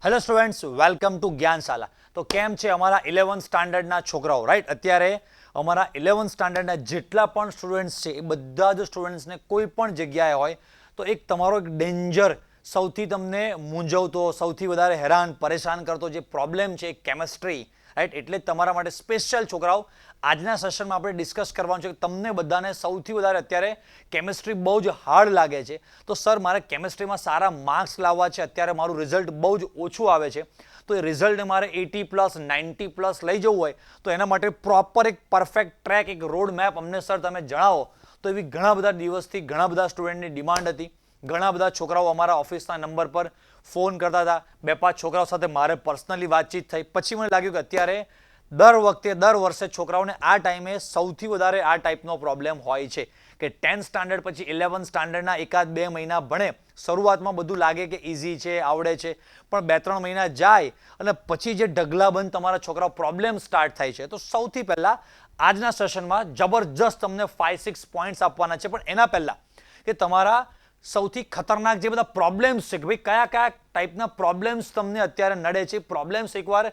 Hello students, welcome to Gyanshala. તો કેમ છે અમારા 11th સ્ટાન્ડર્ડના છોકરાઓ? રાઈટ, અત્યારે અમારા 11th સ્ટાન્ડર્ડના જેટલા પણ સ્ટુડન્ટ્સ છે એ બધા જ સ્ટુડન્ટ્સને કોઈ પણ જગ્યાએ હોય તો એક તમારો એક ડેન્જર, સૌથી તમને મૂંઝવતો, સૌથી વધારે હેરાન પરેશાન કરતો જે પ્રોબ્લેમ છે કેમેસ્ટ્રી, રાઈટ. એટલે જ તમારા માટે સ્પેશિયલ છોકરાઓ આજના સેશનમાં આપણે ડિસ્કસ કરવાનું છે કે તમને બધાને સૌથી વધારે અત્યારે કેમેસ્ટ્રી બહુ જ હાર્ડ લાગે છે. તો સર, મારે કેમેસ્ટ્રીમાં સારા માર્ક્સ લાવવા છે, અત્યારે મારું રિઝલ્ટ બહુ જ ઓછું આવે છે, તો એ રિઝલ્ટને મારે 80+, 90+ લઈ જવું હોય તો એના માટે પ્રોપર એક પરફેક્ટ ટ્રેક, એક રોડ મેપ અમને સર તમે જણાવો. તો એવી ઘણા બધા દિવસથી ઘણા બધા સ્ટુડન્ટની ડિમાન્ડ હતી. ઘણા બધા છોકરાઓ અમારા ઓફિસના નંબર પર ફોન કરતા હતા. 2-5 છોકરાઓ સાથે મારે પર્સનલી વાતચીત થઈ. પછી મને લાગ્યું કે અત્યારે દર વર્ષે છોકરાઓને આ ટાઈમે સૌથી વધારે આ ટાઈપનો પ્રોબ્લેમ હોય છે કે 10th સ્ટાન્ડર્ડ પછી 11th સ્ટાન્ડર્ડના 1-2 મહિના ભણે. શરૂઆતમાં બધું લાગે કે ઇઝી છે, આવડે છે, પણ 2-3 મહિના જાય અને પછી જે ઢગલાબંધ તમારા છોકરાઓ પ્રોબ્લેમ સ્ટાર્ટ થાય છે. તો સૌથી પહેલાં આજના સેશનમાં જબરજસ્ત તમને 5-6 પોઈન્ટ્સ આપવાના છે. પણ એના પહેલાં કે તમારા સૌથી ખતરનાક જે બધા પ્રોબ્લેમ્સ છે કે ભાઈ કયા કયા ટાઈપના પ્રોબ્લેમ્સ તમને અત્યારે નડે છે, પ્રોબ્લેમ્સ એકવાર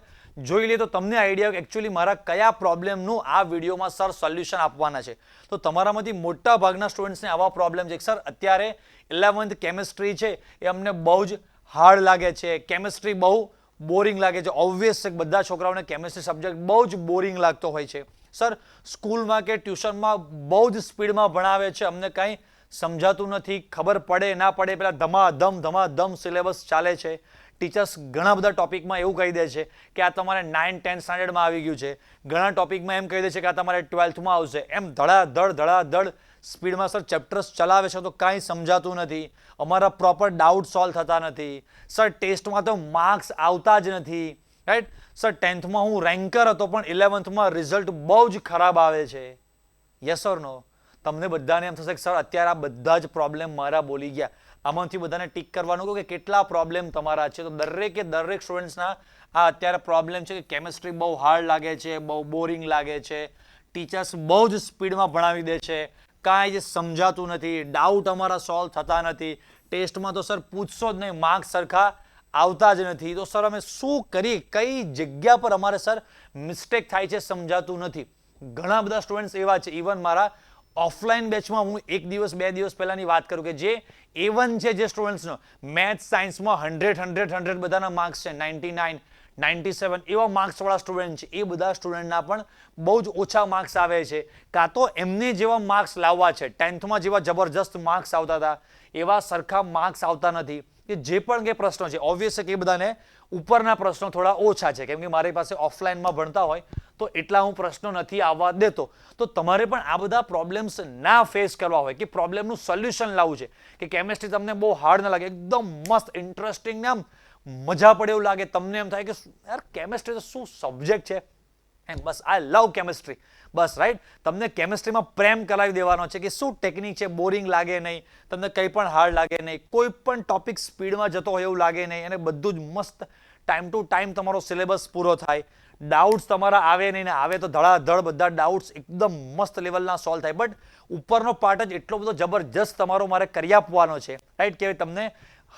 જોઈ લે તો તમને આઈડિયા કે એકચ્યુઅલી મારા કયા પ્રોબ્લેમનું આ વિડીયોમાં સર સોલ્યુશન આપવાના છે. તો તમારામાંથી મોટા ભાગના સ્ટુડન્ટ્સને આવા પ્રોબ્લેમ છે કે સર અત્યારે 11th કેમેસ્ટ્રી છે એ અમને બહુ જ હાર્ડ લાગે છે, કેમેસ્ટ્રી બહુ બોરિંગ લાગે છે. ઓબ્વિયસ છે કે બધા છોકરાઓને કેમેસ્ટ્રી સબ્જેક્ટ બહુ જ બોરિંગ લાગતો હોય છે. સર, સ્કૂલમાં કે ટ્યુશનમાં બહુ જ સ્પીડમાં ભણાવે છે, અમને કંઈ સમજાતું નથી, ખબર પડે ના પડે પેલા ધમાધમ સિલેબસ ચાલે છે. ટીચર્સ ઘણા બધા ટોપિકમાં એવું કહી દે છે કે આ તમારે 9-10 સ્ટાન્ડર્ડમાં આવી ગયું છે, ઘણા ટોપિકમાં એમ કહી દે છે કે આ તમારે 12thમાં આવશે. એમ ધડાધડ સ્પીડમાં સર ચેપ્ટર્સ ચલાવે છે તો કાંઈ સમજાતું નથી, અમારા પ્રોપર ડાઉટ સોલ્વ થતા નથી. સર, ટેસ્ટમાં તો માર્ક્સ આવતા જ નથી, રાઈટ. સર, 10thમાં હું રેન્કર હતો પણ 11thમાં રિઝલ્ટ બહુ જ ખરાબ આવે છે. યસ ઓર નો? તમને બધાને એમ થશે કે સર અત્યારે આ બધા જ પ્રોબ્લેમ મારા બોલી ગયા. આમાંથી બધાને ટીક કરવાનું કહો કે કેટલા પ્રોબ્લેમ તમારા છે. તો દરેક સ્ટુડન્ટ્સના આ અત્યારે પ્રોબ્લેમ છે કે કેમેસ્ટ્રી બહુ હાર્ડ લાગે છે, બહુ બોરિંગ લાગે છે, ટીચર્સ બહુ જ સ્પીડમાં ભણાવી દે છે, કાંઈ જ સમજાતું નથી, ડાઉટ અમારા સોલ્વ થતા નથી, ટેસ્ટમાં તો સર પૂછશો જ નહીં, માર્ક્સ સરખા આવતા જ નથી. તો સર અમે શું કરીએ, કઈ જગ્યા પર અમારે સર મિસ્ટેક થાય છે સમજાતું નથી. ઘણા બધા સ્ટુડન્ટ્સ એવા છે, ઇવન મારા ઓફલાઈન બેચમાં હું 1 દિવસ 2 દિવસ પહેલાની વાત કરું કે જે A1 છે, જે સ્ટુડન્ટ્સનો મેથ્સ સાયન્સમાં 100 બધાના માર્ક્સ છે, 99, 97 એવા માર્ક્સવાળા સ્ટુડન્ટ છે, એ બધા સ્ટુડન્ટના પણ બહુ જ ઓછા માર્ક્સ આવે છે. કાં તો એમને જેવા માર્ક્સ લાવવા છે, 10thમાં જેવા જબરજસ્ત માર્ક્સ આવતા હતા એવા સરખા માર્ક્સ આવતા નથી. કે જે પણ કે પ્રશ્નો છે, ઓબ્વિયસ છે કે એ બધાને ઉપરના પ્રશ્નો થોડા ઓછા છે, કેમ કે મારી પાસે ઓફલાઈનમાં ભણતા હોય તો એટલા હું પ્રશ્નો નથી આવવા દેતો. તો તમારે પણ આ બધા પ્રોબ્લેમ્સ ના ફેસ કરવા હોય કે પ્રોબ્લેમનું સોલ્યુશન લાવવું છે કે કેમેસ્ટ્રી તમને બહુ હાર્ડ ના લાગે, એકદમ મસ્ત ઇન્ટરેસ્ટિંગ ને આમ મજા પડે એવું લાગે, તમને એમ થાય કે યાર કેમેસ્ટ્રી તો શું સબ્જેક્ટ છે, એમ બસ આઈ લવ કેમેસ્ટ્રી, બસ રાઈટ. તમને કેમેસ્ટ્રીમાં પ્રેમ કરાવી દેવાનો છે કે શું ટેકનિક છે, બોરિંગ લાગે નહીં, તમને કંઈ પણ હાર્ડ લાગે નહીં, કોઈ પણ ટોપિક સ્પીડમાં જતો હોય એવું લાગે નહીં, અને બધું જ મસ્ત ટાઈમ ટુ ટાઈમ તમારો સિલેબસ પૂરો થાય. ડાઉટ્સ તમારા આવે નહીં, ને આવે તો ધડાધડ બધા ડાઉટ્સ એકદમ મસ્ત લેવલના સોલ્વ થાય. બટ ઉપરનો પાર્ટ જ એટલો બધો જબરજસ્ત તમારો મારે કરી આપવાનો છે, રાઈટ, કે તમને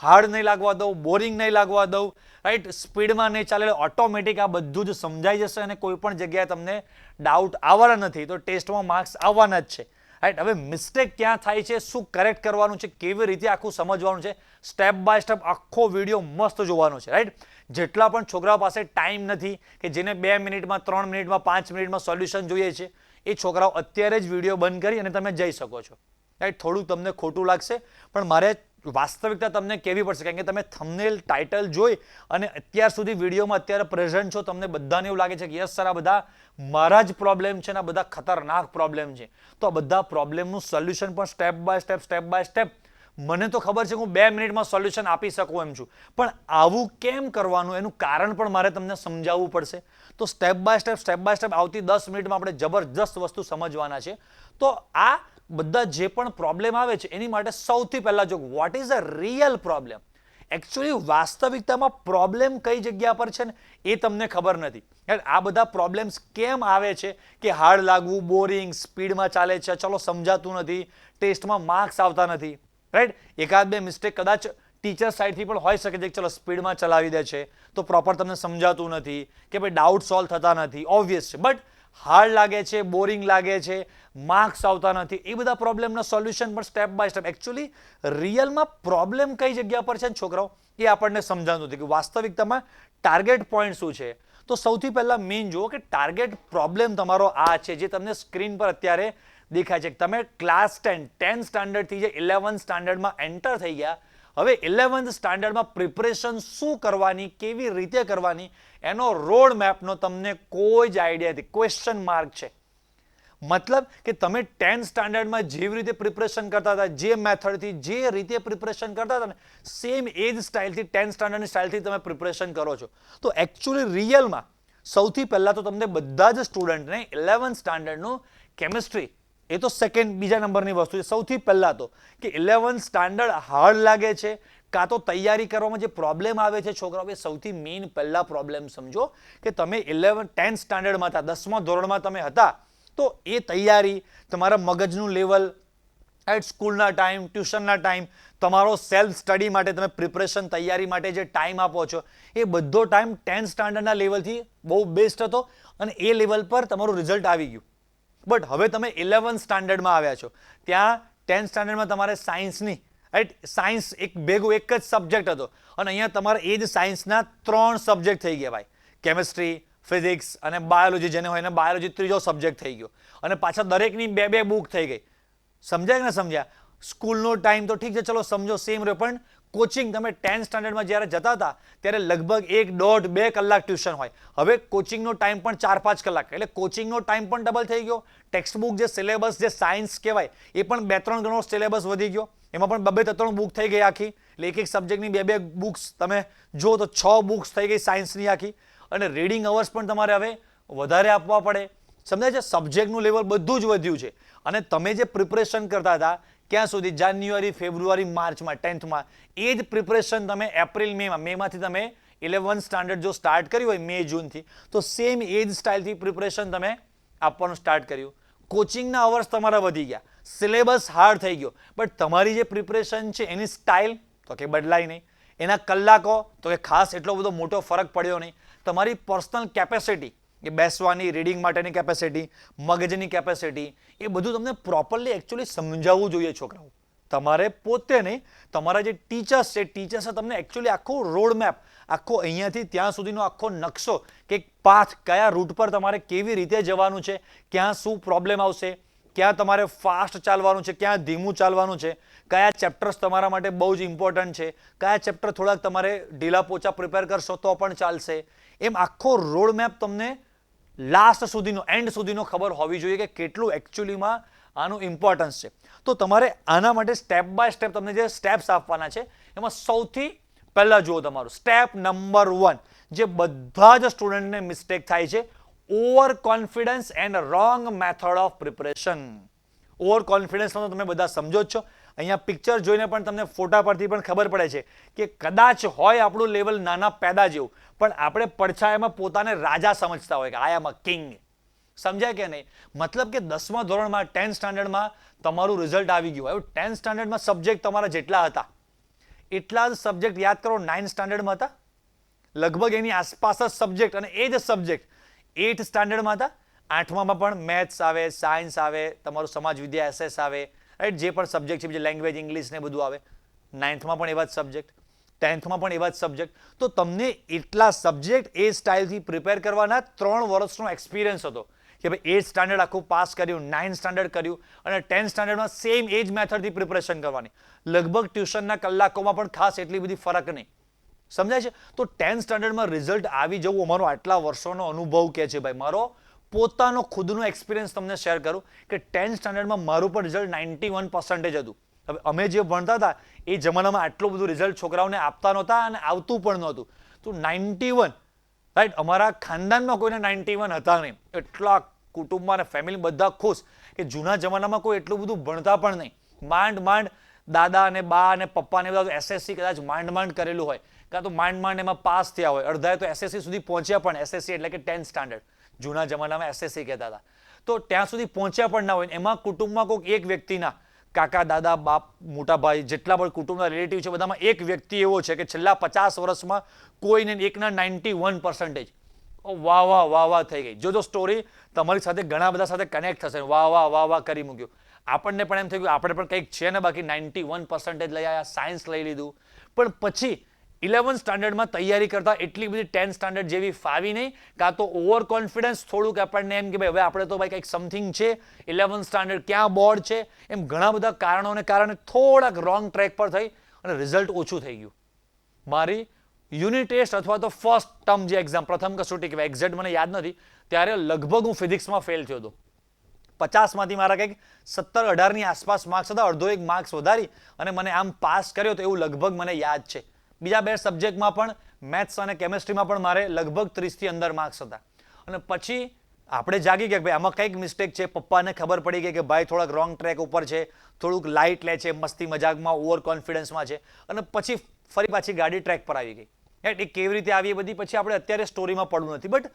હાર્ડ નહીં લાગવા દઉં, બોરિંગ નહીં લાગવા દઉં, રાઈટ, સ્પીડમાં નહીં ચાલે, ઓટોમેટિક આ બધું જ સમજાઈ જશે અને કોઈ પણ જગ્યાએ તમને ડાઉટ આવવાના નથી, તો ટેસ્ટમાં માર્ક્સ આવવાના જ છે, રાઈટ. હવે મિસ્ટેક ક્યાં થાય છે, શું કરેક્ટ કરવાનું છે, કેવી રીતે આખું સમજવાનું છે, સ્ટેપ બાય સ્ટેપ આખો વિડીયો મસ્ત જોવાનો છે, રાઈટ. જેટલા પણ છોકરાઓ પાસે ટાઈમ નથી કે જેને 2 મિનિટમાં, 3 મિનિટમાં, 5 મિનિટમાં સોલ્યુશન જોઈએ છે, એ છોકરાઓ અત્યારે જ વિડીયો બંધ કરી અને તમે જઈ શકો છો, રાઈટ. થોડું તમને ખોટું લાગશે પણ મારે વાસ્તવિકતા તમને કહેવી પડશે, કારણ કે તમે થંબનેલ, ટાઇટલ જોઈ અને અત્યાર સુધી વિડીયોમાં અત્યારે પ્રેઝન્ટ છો, તમને બધાને એવું લાગે છે કે યસ સર આ બધા મારા જ પ્રોબ્લેમ છે ને આ બધા ખતરનાક પ્રોબ્લેમ છે. તો આ બધા પ્રોબ્લેમનું સોલ્યુશન પણ સ્ટેપ બાય સ્ટેપ મને તો ખબર છે કે હું 2 મિનિટમાં સોલ્યુશન આપી શકું એમ છું, પણ આવું કેમ કરવાનું એનું કારણ પણ મારે તમને સમજાવવું પડશે. તો સ્ટેપ બાય સ્ટેપ આવતી 10 મિનિટમાં આપણે જબરજસ્ત વસ્તુ સમજવાના છે. તો આ બધા જે પણ પ્રોબ્લેમ આવે છે એની માટે સૌથી પહેલા જો what is a real problem, actually વાસ્તવિકતામાં પ્રોબ્લેમ કઈ જગ્યા પર છે ને એ તમને ખબર નથી. આ બધા પ્રોબ્લેમ્સ કેમ આવે છે કે હાર્ડ લાગવું, બોરિંગ, સ્પીડમાં ચાલે છે, ચલો સમજાતું નથી, ટેસ્ટમાં માર્ક્સ આવતા નથી, રાઈટ. 1-2 મિસ્ટેક કદાચ ટીચર સાઈડથી પણ હોઈ શકે છે કે ચલો સ્પીડમાં ચલાવી દે છે તો પ્રોપર તમને સમજાતું નથી કે ભાઈ ડાઉટ સોલ્વ થતા નથી, ઓબ્વિયસ છે. બટ હાર્ડ લાગે છે, બોરિંગ લાગે છે, માર્ક્સ આવતા નથી, એ બધા પ્રોબ્લેમના સોલ્યુશન પણ સ્ટેપ બાય સ્ટેપ. એકચ્યુઅલી રિયલમાં પ્રોબ્લેમ કઈ જગ્યા પર છે ને છોકરાઓ એ આપણને સમજાતું નથી કે વાસ્તવિકતામાં ટાર્ગેટ પોઈન્ટ શું છે. તો સૌથી પહેલા મેઇન જુઓ કે ટાર્ગેટ પ્રોબ્લેમ તમારો આ છે જે તમને સ્ક્રીન પર અત્યારે દેખાય છે. તમે ક્લાસ 10 સ્ટાન્ડર્ડથી જે 11th સ્ટાન્ડર્ડમાં એન્ટર થઈ ગયા, હવે 11th સ્ટાન્ડર્ડમાં પ્રિપરેશન શું કરવાની, કેવી રીતે કરવાની, એનો રોડ મેપનો તમને કોઈ જ આઈડિયા નથી. ક્વેશ્ચન માર્ક છે. મતલબ કે તમે 10 સ્ટાન્ડર્ડમાં જેવી રીતે પ્રિપરેશન કરતા હતા, જે મેથડથી, જે રીતે પ્રિપરેશન કરતા હતા ને, સેમ એ જ સ્ટાઇલથી 10 સ્ટાન્ડર્ડની સ્ટાઇલથી તમે પ્રિપરેશન કરો છો. તો એકચ્યુઅલી રિયલમાં સૌથી પહેલા તો તમને બધા જ સ્ટુડન્ટને 11th સ્ટાન્ડર્ડનું કેમિસ્ટ્રી, એ તો બીજા નંબરની વસ્તુ છે. સૌથી પહેલા તો કે 11th સ્ટાન્ડર્ડ હાર્ડ લાગે છે કાં તો તૈયારી કરવામાં જે પ્રોબ્લેમ આવે છે છોકરાઓ, એ સૌથી મેઇન પહેલા પ્રોબ્લેમ સમજો કે તમે 10th સ્ટાન્ડર્ડમાં હતા, 10મા ધોરણમાં તમે હતા, તો એ તૈયારી, તમારા મગજનું લેવલ, એટ સ્કૂલના ટાઈમ, ટ્યુશનના ટાઈમ, તમારો સેલ્ફ સ્ટડી માટે તમે પ્રિપરેશન તૈયારી માટે જે ટાઈમ આપો છો, એ બધો ટાઈમ 10th સ્ટાન્ડર્ડના લેવલથી બહુ બેસ્ટ હતો અને એ લેવલ પર તમારું રિઝલ્ટ આવી ગયું. બટ હવે તમે 11th સ્ટાન્ડર્ડમાં આવ્યા છો, ત્યાં 10th સ્ટાન્ડર્ડમાં તમારે સાયન્સની, રાઈટ, સાયન્સ એક ભેગું એક જ સબ્જેક્ટ હતો અને અહીંયા તમારે એ જ સાયન્સના 3 સબ્જેક્ટ થઈ ગયા ભાઈ. કેમિસ્ટ્રી, ફિઝિક્સ અને બાયોલોજી જેને હોય એને બાયોલોજી ત્રીજો સબ્જેક્ટ થઈ ગયો અને પાછા દરેકની 2 બુક થઈ ગઈ. સમજાય કે ના સમજ્યા? સ્કૂલનો ટાઈમ તો ઠીક છે, ચલો સમજો સેમ રહ્યો, પણ કોચિંગ તમે 10th સ્ટાન્ડર્ડમાં જ્યારે જતા હતા ત્યારે લગભગ 1, 1.5, 2 કલાક ટ્યુશન હોય. હવે કોચિંગનો ટાઈમ પણ 4-5 કલાક, એટલે કોચિંગનો ટાઈમ પણ ડબલ થઈ ગયો. ટેક્સ્ટ બુક જે સિલેબસ જે સાયન્સ કહેવાય એ પણ 2-3 ગણો સિલેબસ વધી ગયો. એમાં પણ 2-3 બુક થઈ ગઈ આખી, એટલે એક સબ્જેક્ટની 2 બુક્સ તમે જો તો 6 બુક્સ થઈ ગઈ સાયન્સની આખી. અને રીડિંગ અવર્સ પણ તમારે હવે વધારે આપવા પડે. સમજાય છે? સબ્જેક્ટનું લેવલ બધું જ વધ્યું છે અને તમે જે પ્રિપરેશન કરતા હતા ક્યાં સુધી, જાન્યુઆરી, ફેબ્રુઆરી, માર્ચમાં 10thમાં, એ જ પ્રિપરેશન તમે એપ્રિલ, મેમાંથી તમે 11th સ્ટાન્ડર્ડ જો સ્ટાર્ટ કર્યું હોય મે, જૂનથી, તો સેમ એ જ સ્ટાઇલથી પ્રિપરેશન તમે આપવાનું સ્ટાર્ટ કર્યું. કોચિંગના અવર્સ તમારા વધી ગયા, સિલેબસ હાર્ડ થઈ ગયો, બટ તમારી જે પ્રિપરેશન છે એની સ્ટાઇલ તો કે બદલાઈ નહીં, એના કલાકો તો કે ખાસ એટલો બધો મોટો ફરક પડ્યો નહીં. તમારી પર્સનલ કેપેસિટી, એ બેસવાની, રીડિંગ માટેની કેપેસિટી, મગજની કેપેસિટી, એ બધું તમને પ્રોપરલી એકચ્યુઅલી સમજાવવું જોઈએ છોકરાઓ. તમારે પોતે નહીં, તમારા જે ટીચર્સ છે, ટીચર્સે તમને એકચ્યુઅલી આખો રોડ મેપ, આખો અહીંયાથી ત્યાં સુધીનો આખો નકશો કે પાથ, કયા રૂટ પર તમારે કેવી રીતે જવાનું છે, ક્યાં શું પ્રોબ્લેમ આવશે, ક્યાં તમારે ફાસ્ટ ચાલવાનું છે, ક્યાં ધીમું ચાલવાનું છે, કયા ચેપ્ટર્સ તમારા માટે બહુ જ ઇમ્પોર્ટન્ટ છે, કયા ચેપ્ટર થોડાક તમારે ઢીલા પોચા પ્રિપેર કરશો તો પણ ચાલશે. એમ આખો રોડ મેપ તમને લાસ્ટ સુધીનો, એન્ડ સુધીનો ખબર હોવી જોઈએ કે કેટલું એકચ્યુઅલીમાં આનું ઇમ્પોર્ટન્સ છે. તો તમારે આના માટે સ્ટેપ બાય સ્ટેપ તમને જે સ્ટેપ્સ આપવાના છે એમાં સૌથી પહેલા જુઓ તમારું સ્ટેપ નંબર 1, જે બધા જ સ્ટુડન્ટને મિસ્ટેક થાય છે, over confidence and wrong method of preparation. Over કોન્ફિડન્સમાં તો તમે બધા સમજો જ છો. અહીંયા પિક્ચર જોઈને પણ તમને ફોટા પરથી પણ ખબર પડે છે કે કદાચ હોય આપણું લેવલ નાના પેદા જેવું, પણ આપણે પડછાયામાં પોતાને રાજા સમજતા હોય કે આઈ એમ અ કિંગ. સમજાય કે નહીં? મતલબ કે 10મા ધોરણમાં, 10th સ્ટાન્ડર્ડમાં તમારું રિઝલ્ટ આવી ગયું. હવે 10th સ્ટાન્ડર્ડમાં સબ્જેક્ટ તમારા જેટલા હતા એટલા જ સબ્જેક્ટ યાદ કરો 9th સ્ટાન્ડર્ડમાં હતા, લગભગ એની આસપાસ જ સબ્જેક્ટ અને એ જ સબ્જેક્ટ 8th સ્ટાન્ડર્ડમાં હતા. 8મામાં પણ મેથ્સ આવે, સાયન્સ આવે, તમારું સમાજ વિદ્યા, એસએસ આવે, રાઈટ, જે પણ સબ્જેક્ટ છે, જે લેંગ્વેજ, ઇંગ્લિશ ને બધું આવે. 9thમાં પણ એવા જ સબ્જેક્ટ, 10thમાં પણ એવા જ સબ્જેક્ટ. તો તમને એટલા સબ્જેક્ટ એ સ્ટાઇલથી પ્રિપેર કરવાના 3 વર્ષનો એક્સપિરિયન્સ હતો કે ભાઈ 8th સ્ટાન્ડર્ડ આખું પાસ કર્યું, 9th સ્ટાન્ડર્ડ કર્યું અને 10th સ્ટાન્ડર્ડમાં સેમ એ જ મેથડથી પ્રિપરેશન કરવાની. લગભગ ટ્યુશનના કલાકોમાં પણ ખાસ એટલી બધી ફરક નહીં. સમજાય છે? તો 10th સ્ટાન્ડર્ડમાં રિઝલ્ટ આવી જવું અમારો આટલા વર્ષોનો અનુભવ કહે છે ભાઈ. મારો પોતાનો ખુદનો એક્સપિરિયન્સ તમને શેર કરું કે 10th સ્ટાન્ડર્ડમાં મારું પણ રિઝલ્ટ 91% હતું. હવે અમે જે ભણતા હતા એ જમાનામાં આટલું બધું રિઝલ્ટ છોકરાઓને આપતા નહોતા અને આવતું પણ નહોતું. તો 91, રાઈટ, અમારા ખાનદાનમાં કોઈને 91 હતા નહીં. એટલા કુટુંબમાં અને ફેમિલી બધા ખુશ કે જૂના જમાનામાં કોઈ એટલું બધું ભણતા પણ નહીં. માંડ દાદા અને બા અને પપ્પા ને બધા એસએસસી કદાચ માંડ કરેલું હોય, કાં તો માંડ એમાં પાસ થયા હોય, અડધાએ તો એસએસસી સુધી પહોંચ્યા પણ. એસએસસી એટલે કે 10th સ્ટાન્ડર્ડ, જૂના જમાનામાં એસએસસી કહેતા હતા. તો ત્યાં સુધી પહોંચ્યા પણ ના હોય. એમાં કુટુંબમાં કોઈક એક વ્યક્તિના કાકા દાદા બાપ મોટા ભાઈ જેટલા પણ કુટુંબના રિલેટિવ છે બધામાં એક વ્યક્તિ એવો છે કે છેલ્લા 50 વર્ષમાં કોઈને એકના 91%. વાહ વાહ વાહ વાહ થઈ ગઈ. જો સ્ટોરી તમારી સાથે ઘણા બધા સાથે કનેક્ટ થશે. વાહ વાહ વાહ વાહ કરી મૂક્યું. આપણને પણ એમ થયું કે આપણે પણ કંઈક છે ને બાકી 91% લઈ આવ્યા, સાયન્સ લઈ લીધું. પણ પછી 11th સ્ટાન્ડર્ડમાં તૈયારી કરતા એટલી બધી 10th સ્ટાન્ડર્ડ જેવી ફાવી નહીં, કાં તો ઓવર કોન્ફિડન્સ થોડુંક આપણને એમ કે ભાઈ હવે આપણે તો ભાઈ કંઈક સમથિંગ છે, 11th સ્ટાન્ડર્ડ ક્યાં બોર્ડ છે, એમ ઘણા બધા કારણોને કારણે થોડાક રોંગ ટ્રેક પર થઈ અને રિઝલ્ટ ઓછું થઈ ગયું. મારી યુનિટ ટેસ્ટ અથવા તો ફર્સ્ટ ટર્મ જે એક્ઝામ, પ્રથમ કસોટી કહેવાય, એક્ઝેક્ટ મને યાદ નથી, ત્યારે લગભગ હું ફિઝિક્સમાં ફેલ થયો હતો. 50માંથી મારા કંઈક 17-18ની આસપાસ માર્ક્સ હતા, અડધો એક માર્ક્સ વધારી અને મને આમ પાસ કર્યો તો એવું લગભગ મને યાદ છે. બીજા બે સબ્જેક્ટમાં પણ મેથ્સ અને કેમેસ્ટ્રીમાં પણ મારે લગભગ 30થી અંદર માર્ક્સ હતા. અને પછી આપણે જાગી ગયા કે ભાઈ આમાં કંઈક મિસ્ટેક છે. પપ્પાને ખબર પડી ગઈ કે ભાઈ થોડાક રોંગ ટ્રેક ઉપર છે, થોડુંક લાઇટ લે છે, મસ્તી મજાકમાં ઓવર કોન્ફિડન્સમાં છે. અને પછી ફરી પાછી ગાડી ટ્રેક પર આવી ગઈ. એ કેવી રીતે આવી એ બધી પછી આપણે અત્યારે સ્ટોરીમાં પડવું નથી. બટ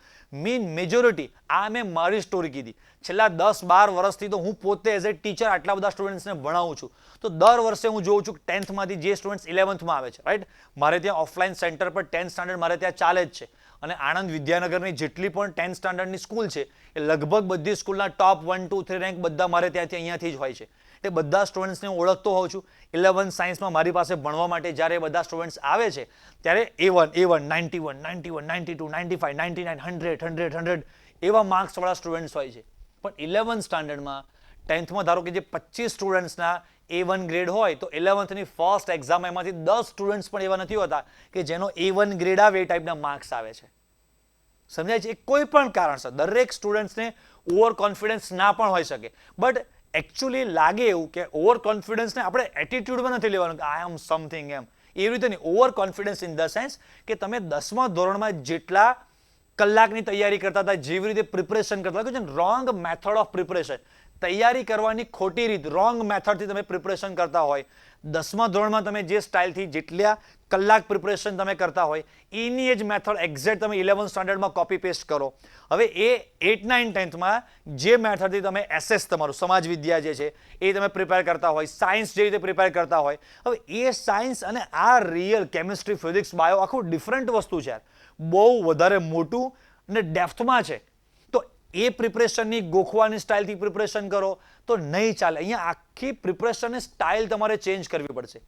મેજોરિટી આ મેં મારી સ્ટોરી કીધી. છેલ્લા 10-12 વર્ષથી તો હું પોતે એઝ એ ટીચર આટલા બધા સ્ટુડન્ટ્સને ભણાવું છું. તો દર વર્ષે હું જોઉં છું 10thમાંથી જે સ્ટુડન્ટ્સ 11thમાં આવે છે, રાઈટ, મારે ત્યાં ઓફલાઈન સેન્ટર પર 10th સ્ટાન્ડર્ડ મારે ત્યાં ચાલે જ છે. અને આણંદ વિદ્યાનગરની જેટલી પણ 10th સ્ટાન્ડર્ડની સ્કૂલ છે એ લગભગ બધી સ્કૂલના ટોપ 1, 2, 3 રેન્ક બધા મારે ત્યાંથી અહીંયાથી જ હોય છે. એ બધા સ્ટુડન્ટ્સને હું ઓળખતો હોઉં છું. 11th સાયન્સમાં મારી પાસે ભણવા માટે જ્યારે બધા સ્ટુડન્ટ્સ આવે છે ત્યારે A1, 91, 91, 92, 95, 99, 100, 100, 100 એવા માર્ક્સવાળા સ્ટુડન્ટ્સ હોય છે. પણ 11th સ્ટાન્ડર્ડમાં 10thમાં ધારો કે જે 25 સ્ટુડન્ટ્સના A1 ગ્રેડ હોય તો 11thની ફર્સ્ટ એક્ઝામ એમાંથી 10 સ્ટુડન્ટ્સ પણ એવા નથી હોતા કે જેનો A1 ગ્રેડ આવે એ ટાઈપના માર્ક્સ આવે છે. સમજાય છે? કોઈ પણ કારણસર દરેક સ્ટુડન્ટ્સને ઓવર કોન્ફિડન્સ ના પણ હોઈ શકે. બટ એકચ્યુઅલી લાગે એવું કે ઓવર કોન્ફિડન્સને આપણે એટીટ્યુડમાં નથી લેવાનું કે આઈ એમ સમથિંગ એમ. એવી રીતે નહીં. Over confidence in the sense કે તમે 10મા ધોરણમાં જેટલા કલાકની તૈયારી કરતા હતા, જેવી રીતે પ્રિપરેશન કરતા હતા, રોંગ મેથડ ઓફ પ્રિપરેશન, તૈયારી કરવાની ખોટી રીત, રોંગ મેથડથી તમે પ્રિપરેશન કરતા હોય, 10મા ધોરણમાં તમે જે સ્ટાઇલથી જેટલા કલાક પ્રિપરેશન તમે કરતા હોય એની જ મેથડ એક્ઝેક્ટ તમે 11th સ્ટાન્ડર્ડમાં કોપી પેસ્ટ કરો. હવે એ 8, 9, 10thમાં જે મેથડથી તમે એસએસ તમારું સમાજ વિદ્યા જે છે એ તમે પ્રિપેર કરતા હોય, સાયન્સ જે રીતે પ્રિપેર કરતા હોય, હવે એ સાયન્સ અને આ રિયલ કેમિસ્ટ્રી, ફિઝિક્સ, બાયો આખું ડિફરન્ટ વસ્તુ છે. બહુ વધારે મોટું અને ડેપ્થમાં છે. તો એ પ્રિપરેશનની ગોખવાની સ્ટાઇલથી પ્રિપરેશન કરો તો નહીં ચાલે. અહીંયા આખી પ્રિપરેશનની સ્ટાઇલ તમારે ચેન્જ કરવી પડશે.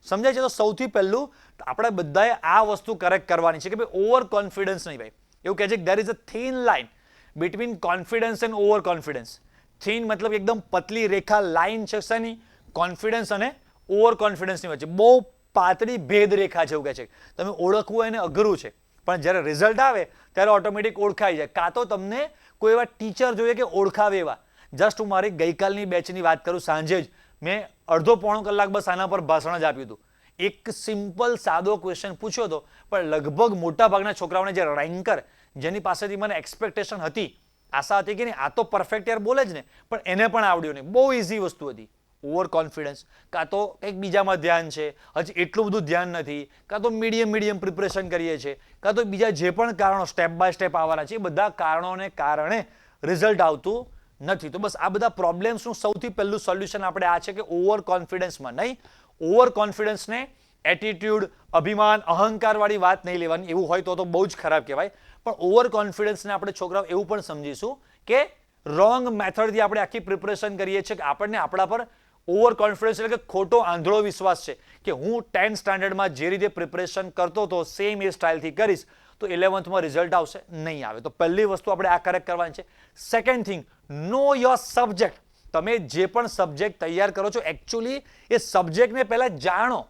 સમજાય છે? તો સૌથી પહેલું આપણે બધાએ આ વસ્તુ કરેક્ટ કરવાની છે કે ભાઈ ઓવર કોન્ફિડન્સ નહીં. ભાઈ એવું કહે છે કે there is a thin line between confidence and over confidence. Thin મતલબ એકદમ પતલી રેખા લાઇન છે શેની? કોન્ફિડન્સ અને ઓવર કોન્ફિડન્સની વચ્ચે બહુ પાતળી ભેદ રેખા છે. એવું કહે છે તમે ઓળખવું એને અઘરું છે, પણ જ્યારે રિઝલ્ટ આવે ત્યારે ઓટોમેટિક ઓળખાઈ જાય. કાં તો તમને કોઈ એવા ટીચર જોઈએ કે ઓળખાવે એવા. જસ્ટ હું મારી ગઈકાલની બેચની વાત કરું, સાંજે જ મેં અડધો-પોણો કલાક બસ આના પર ભાષણ જ આપ્યું હતું. એક સિમ્પલ સાદો ક્વેશ્ચન પૂછ્યો હતો, પણ લગભગ મોટા ભાગના છોકરાઓને જે રેન્કર જેની પાસેથી મને એક્સપેક્ટેશન હતી, આશા હતી કે નહીં આ તો પરફેક્ટ યાર બોલે જ ને, પણ એને પણ આવડ્યું નહીં. બહુ ઇઝી વસ્તુ હતી. ઓવર કોન્ફિડન્સ, કાં તો કંઈક બીજામાં ધ્યાન છે, હજી એટલું બધું ધ્યાન નથી, કાં તો મીડિયમ પ્રિપરેશન કરીએ છીએ, કાં તો બીજા જે પણ કારણો સ્ટેપ બાય સ્ટેપ આવવાના છે એ બધા કારણોને કારણે રિઝલ્ટ આવતું નથી. તો બસ આ બધા પ્રોબ્લેમ્સનું સૌથી પહેલું સોલ્યુશન આપણે આ છે કે ઓવર કોન્ફિડન્સમાં નહીં. ઓવર કોન્ફિડન્સને એટીટ્યુડ, અભિમાન, અહંકારવાળી વાત નહીં લેવાની. એવું હોય તો બહુ જ ખરાબ કહેવાય. પણ ઓવર કોન્ફિડન્સને આપણે છોકરાઓ એવું પણ સમજીશું કે રોંગ મેથડથી આપણે આખી પ્રિપરેશન કરીએ છીએ કે આપણને આપણા પર ઓવર કોન્ફિડન્સ એટલે કે ખોટો આંધળો વિશ્વાસ છે કે હું 10th સ્ટાન્ડર્ડમાં જે રીતે પ્રિપરેશન કરતો હતો સેમ એ સ્ટાઇલથી કરીશ તો 11thમાં રિઝલ્ટ આવશે. નહીં આવે. તો પહેલી વસ્તુ આપણે આ કરેક્ટ કરવાની છે. Second thing, know your subject. તમે જે પણ સબ્જેક્ટ તૈયાર કરો છો એકચ્યુઅલી એ સબ્જેક્ટને પહેલા જાણો.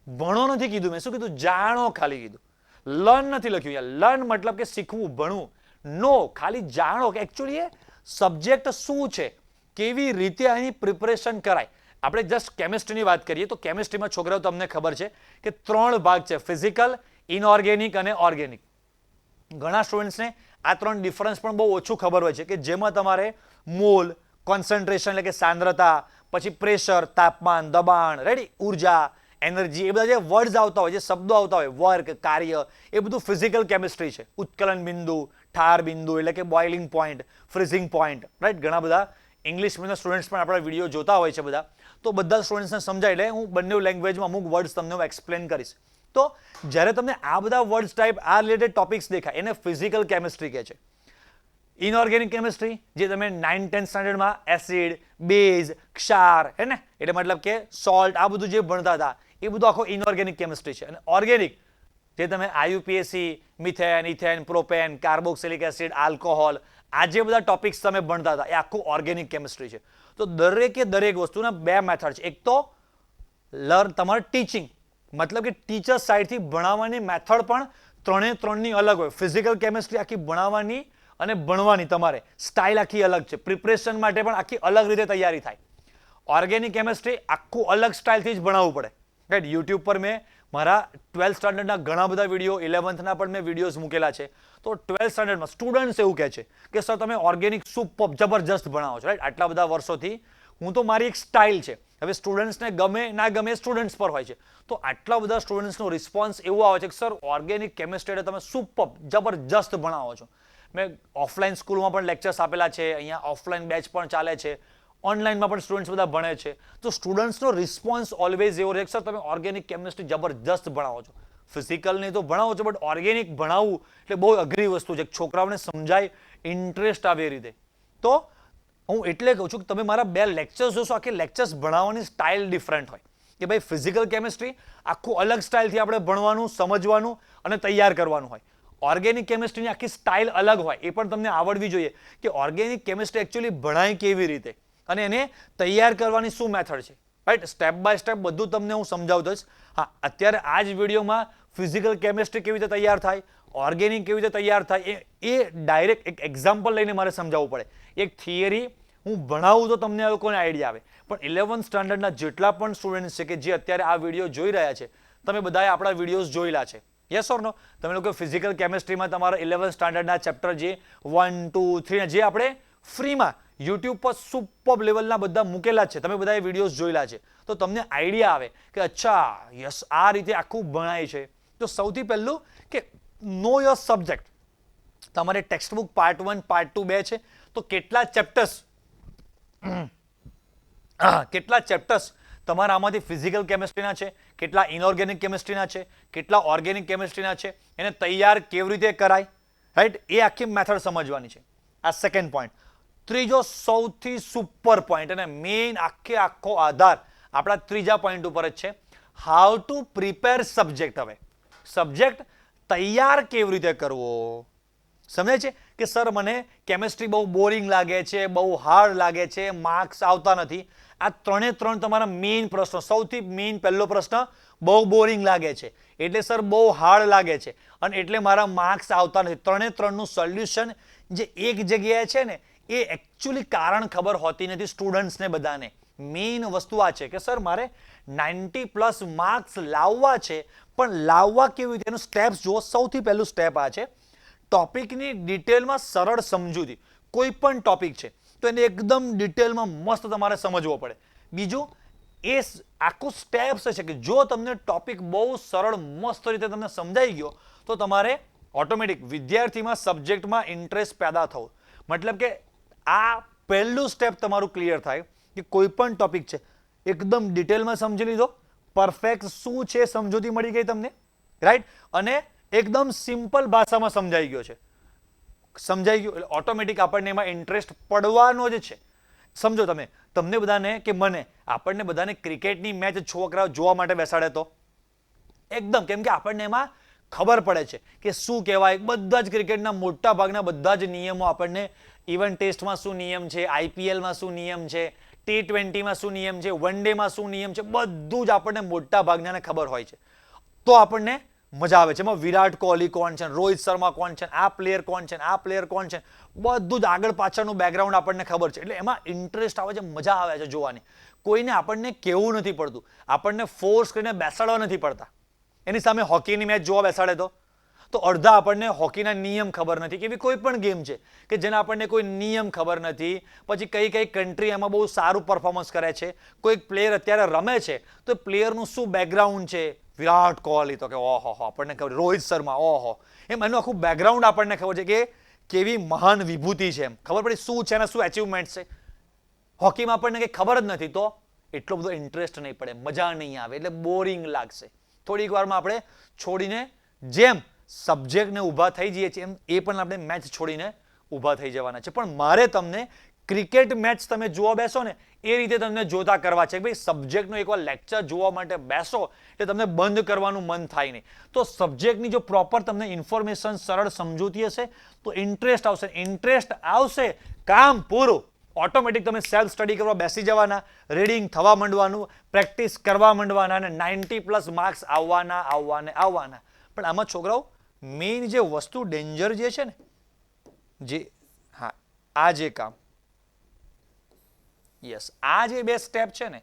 ભણો નથી કીધું મેં. શું કીધું? જાણો ખાલી કીધું. લર્ન નથી લખ્યું યાર. લર્ન મતલબ કે શીખવું, ભણવું. નો, ખાલી જાણો કે એકચ્યુઅલી એ સબ્જેક્ટ શું છે, કેવી રીતે અહીં પ્રિપરેશન કરાય. આપણે જસ્ટ કેમિસ્ટ્રીની વાત કરીએ તો કેમિસ્ટ્રીમાં છોકરાઓ તમને ખબર છે કે 3 ભાગ છે, ફિઝિકલ, ઇનઓર્ગેનિક અને ઓર્ગેનિક. ઘણા સ્ટુડન્ટ્સને આ 3 ડિફરન્સ પણ બહુ ઓછું ખબર હોય છે કે જેમાં તમારે મોલ, કોન્સન્ટ્રેશન એટલે કે સાંદ્રતા, પછી પ્રેશર, તાપમાન, દબાણ, રેડી, ઉર્જા, એનર્જી, એ બધા જે વર્ડ્સ આવતા હોય, જે શબ્દો આવતા હોય, વર્ક, કાર્ય, એ બધું ફિઝિકલ કેમિસ્ટ્રી છે. ઉત્કલન બિંદુ, ઠાર બિંદુ એટલે કે boiling point, freezing point, right. ઘણા બધા ઇંગ્લિશ મીડિયમના સ્ટુડન્ટ્સ પણ આપણા વિડીયો જોતા હોય છે બધા. તો બધા સ્ટુડન્ટ્સને સમજાય. એટલે હું બંને લેંગ્વેજમાં અમુક વર્ડ્સ તમને હું એક્સપ્લેન કરીશ. તો જ્યારે તમને આ બધા વર્ડ્સ ટાઈપ આ રિલેટેડ ટોપિક્સ દેખાય એને ફિઝિકલ કેમિસ્ટ્રી કહે છે. ઇનઓર્ગેનિક કેમિસ્ટ્રી જે તમે 9-10 સ્ટાન્ડર્ડમાં એસિડ, બેઝ, ક્ષાર હે ને, એટલે મતલબ કે સોલ્ટ, આ બધું જે ભણતા હતા એ બધું આખો ઇનઓર્ગેનિક કેમિસ્ટ્રી છે. અને ઓર્ગેનિક જે તમે IUPAC, methane, ethane, propane, carboxylic acid, alcohol, આ જે બધા ટોપિક્સ તમે ભણતા હતા એ આખું ઓર્ગેનિક કેમિસ્ટ્રી છે. તો દરેકે દરેક વસ્તુના બે મેથડ છે. એક તો તમારે ટીચિંગ, મતલબ કે ટીચર સાઈડથી ભણાવવાની મેથડ પણ ત્રણે ત્રણની અલગ હોય. ફિઝિકલ કેમિસ્ટ્રી આખી ભણાવવાની અને ભણવાની તમારે સ્ટાઇલ આખી અલગ છે. પ્રિપરેશન માટે પણ આખી અલગ રીતે તૈયારી થાય. ઓર્ગેનિક કેમિસ્ટ્રી આખું અલગ સ્ટાઇલથી જ ભણાવવું પડે. રાઈટ, યુટ્યુબ પર મેં મારા 12th સ્ટાન્ડર્ડના ઘણા બધા વિડીયો, 11thના પણ મેં વિડીયોઝ મૂકેલા છે. તો 12th સ્ટાન્ડર્ડમાં સ્ટુડન્ટ્સ એવું કહે છે કે સર તમે ઓર્ગેનિક સુપર જબરજસ્ત ભણાવો છો. રાઈટ, આટલા બધા વર્ષોથી હું તો મારી એક સ્ટાઇલ છે. હવે સ્ટુડન્ટ્સને ગમે ના ગમે સ્ટુડન્ટ્સ પર હોય છે. તો આટલા બધા સ્ટુડન્ટ્સનો રિસ્પોન્સ એવો આવે છે કે સર ઓર્ગેનિક કેમિસ્ટ્રી તમે સુપર જબરજસ્ત ભણાવો છો. મેં ઓફલાઈન સ્કૂલમાં પણ લેક્ચર્સ આપેલા છે, અહીંયા ઓફલાઈન બેચ પણ ચાલે છે, ઓનલાઈનમાં પણ સ્ટુડન્ટ્સ બધા ભણે છે. તો સ્ટુડન્ટ્સનો રિસ્પોન્સ ઓલવેઝ એવો રહે કે સર તમે ઓર્ગેનિક કેમિસ્ટ્રી જબરજસ્ત ભણાવો છો. ફિઝિકલ નહીં તો ભણાવો છો, બટ ઓર્ગેનિક ભણાવવું એટલે બહુ અઘરી વસ્તુ છે. છોકરાઓને સમજાય, ઇન્ટરેસ્ટ આવે એ રીતે. તો હું એટલે કહું છું કે તમે મારા 2 લેક્ચર્સ જોશો, આખી લેક્ચર્સ ભણાવવાની સ્ટાઇલ ડિફરન્ટ હોય કે ભાઈ ફિઝિકલ કેમિસ્ટ્રી આખું અલગ સ્ટાઇલથી આપણે ભણવાનું, સમજવાનું અને તૈયાર કરવાનું હોય. ઓર્ગેનિક કેમિસ્ટ્રીની આખી સ્ટાઇલ અલગ હોય, એ પણ તમને આવડવી જોઈએ કે ઓર્ગેનિક કેમિસ્ટ્રી એકચ્યુઅલી ભણાય કેવી રીતે અને એને તૈયાર કરવાની શું મેથડ છે. રાઈટ, સ્ટેપ બાય સ્ટેપ બધું તમને હું સમજાવતો જ. હા, અત્યારે આ જ વિડીયોમાં ફિઝિકલ કેમિસ્ટ્રી કેવી રીતે તૈયાર થાય, ઓર્ગેનિક કેવી રીતે તૈયાર થાય એ ડાયરેક્ટ એક એક્ઝામ્પલ લઈને મારે સમજાવવું પડે. એક થિયરી હું ભણાવું તો તમને લોકોને આઈડિયા આવે, પણ 11th સ્ટાન્ડર્ડના જેટલા પણ સ્ટુડન્ટ્સ છે કે જે અત્યારે આ વિડીયો જોઈ રહ્યા છે, તમે બધાએ આપણા વિડીયોઝ જોયેલા છે. યસ ઓર નો? તમે લોકો ફિઝિકલ કેમિસ્ટ્રીમાં તમારા 11th સ્ટાન્ડર્ડના ચેપ્ટર જે 1, 2, 3 જે આપણે ફ્રીમાં યુટ્યુબ પર સુપર લેવલના બધા મૂકેલા છે, તમે બધાએ વિડીયોઝ જોયેલા છે. તો તમને આઈડિયા આવે કે અચ્છા યસ આ રીતે આખું ભણાય છે. તો સૌથી પહેલું કે નો યોર સબ્જેક્ટ. તમારે ટેક્સ્ટ બુક પાર્ટ 1, પાર્ટ 2 બે છે, તો કેટલા ચેપ્ટર્સ તમારા આમાંથી ફિઝિકલ કેમિસ્ટ્રીના છે, કેટલા ઇનઓર્ગેનિક કેમિસ્ટ્રીના છે, કેટલા ઓર્ગેનિક કેમિસ્ટ્રીના છે, એને તૈયાર કેવી રીતે કરાય, રાઈટ, એ આખી મેથડ સમજવાની છે. આ સેકન્ડ પોઈન્ટ. ત્રીજો સૌથી સુપર પોઈન્ટ અને મેઇન આખો આધાર આપણા ત્રીજા પોઈન્ટ ઉપર જ છે, હાઉ ટુ પ્રિપેર સબ્જેક્ટ. હવે સબ્જેક્ટ તૈયાર કેવી રીતે કરવો. સમજે છે કે સર મને કેમિસ્ટ્રી બહુ બોરિંગ લાગે છે, બહુ હાર્ડ લાગે છે, માર્ક્સ આવતા નથી. આ ત્રણે ત્રણ તમારા મેઇન પ્રશ્નો. સૌથી મેઇન પહેલો પ્રશ્ન, બહુ બોરિંગ લાગે છે એટલે સર બહુ હાર્ડ લાગે છે અને એટલે મારા માર્ક્સ આવતા નથી. ત્રણે ત્રણનું સોલ્યુશન જે એક જગ્યાએ છે ને, એ એકચ્યુઅલી કારણ ખબર હોતી નથી સ્ટુડન્ટ્સને બધાને. મેઇન વસ્તુ આ છે કે સર મારે 90+ માર્ક્સ લાવવા છે, પણ લાવવા કેવી રીતે એનું સ્ટેપ્સ જુઓ. સૌથી પહેલું સ્ટેપ આ છે, ટોપિકની ડિટેલમાં સરળ સમજૂતી. કોઈ પણ ટોપિક છે તો એને એકદમ ડિટેલમાં મસ્ત તમારે સમજવો પડે. બીજું એ આખું સ્ટેપ્સ છે કે જો તમને ટોપિક બહુ સરળ મસ્ત રીતે તમને સમજાઈ ગયો તો તમારે ઓટોમેટિક વિદ્યાર્થીમાં સબ્જેક્ટમાં ઇન્ટરેસ્ટ પેદા થવો. મતલબ કે આ પહેલું સ્ટેપ તમારું ક્લિયર થાય કે કોઈ પણ ટોપિક છે એકદમ ડિટેલમાં સમજી લીધો, પરફેક્ટ શું છે સમજૂતી મળી ગઈ તમને, રાઈટ, અને એકદમ સિમ્પલ ભાષામાં સમજાઈ ગયો છે. સમજાઈ ગયું એટલે ઓટોમેટિક આપણને એમાં ઇન્ટરેસ્ટ પડવાનો જ છે. સમજો તમને બધાને કે મને આપણને બધાને ક્રિકેટની મેચ છોકરાઓ જોવા માટે બેસાડે તો એકદમ, કેમ કે આપણને એમાં ખબર પડે છે કે શું કહેવાય. બધા જ ક્રિકેટના મોટા ભાગના બધા જ નિયમો આપણને, ઇવન ટેસ્ટમાં શું નિયમ છે, IPLમાં શું નિયમ છે, T20માં શું નિયમ છે, વન ડેમાં શું નિયમ છે, બધું જ આપણને મોટા ભાગનાને ખબર હોય છે. તો આપણને મજા આવે છે. એમાં વિરાટ કોહલી કોણ છે, રોહિત શર્મા કોણ છે, આ પ્લેયર કોણ છે, આ પ્લેયર કોણ છે, બધું જ આગળ પાછળનું બેકગ્રાઉન્ડ આપણને ખબર છે. એટલે એમાં ઇન્ટરેસ્ટ આવે છે, મજા આવે છે જોવાની. કોઈને આપણને કહેવું નથી પડતું, આપણને ફોર્સ કરીને બેસાડવા નથી પડતા. એની સામે હોકીની મેચ જોવા બેસાડે તો અડધા આપણને હોકીના નિયમ ખબર નથી, કે એવી કોઈ પણ ગેમ છે કે જેના આપણને કોઈ નિયમ ખબર નથી. પછી કઈ કન્ટ્રી એમાં બહુ સારું પરફોર્મન્સ કરે છે, કોઈક પ્લેયર અત્યારે રમે છે તો પ્લેયરનું શું બેકગ્રાઉન્ડ છે. વિરાટ કોહલી તો કે ઓહો આપણને ખબર, રોહિત શર્મા ઓહો, એમ એનું આખું બેકગ્રાઉન્ડ આપણને ખબર છે કે કેવી મહાન વિભૂતિ છે, એમ ખબર પડી શું છે અને શું એચિવમેન્ટ છે. હોકીમાં આપણને કંઈ ખબર જ નથી તો એટલો બધો ઇન્ટરેસ્ટ નહીં પડે, મજા નહીં આવે, એટલે બોરિંગ લાગશે. થોડીક વારમાં આપણે છોડીને જેમ સબ્જેક્ટને ઊભા થઈ જઈએ છીએ એમ એ પણ આપણે મેચ છોડીને ઊભા થઈ જવાના છે. પણ મારે તમને ક્રિકેટ મેચ તમે જોવા બેસો ને એ રીતે તમને જોતા કરવા છે. ભાઈ સબ્જેક્ટનો એકવાર લેક્ચર જોવા માટે બેસો એટલે તમને બંધ કરવાનું મન થાય નહીં. તો સબ્જેક્ટની જો પ્રોપર તમને ઇન્ફોર્મેશન સરળ સમજૂતી હશે તો ઇન્ટરેસ્ટ આવશે. ઇન્ટરેસ્ટ આવશે, કામ પૂરું. ઓટોમેટિક તમે સેલ્ફ સ્ટડી કરવા બેસી જવાના, રીડિંગ થવા માંડવાનું, પ્રેક્ટિસ કરવા માંડવાના અને 90+ માર્ક્સ આવવાના. પણ આમાં છોકરાઓ મેઇન જે વસ્તુ ડેન્જર જે છે ને, જે હા આ જે કામ, યસ, આ જે બે સ્ટેપ છે ને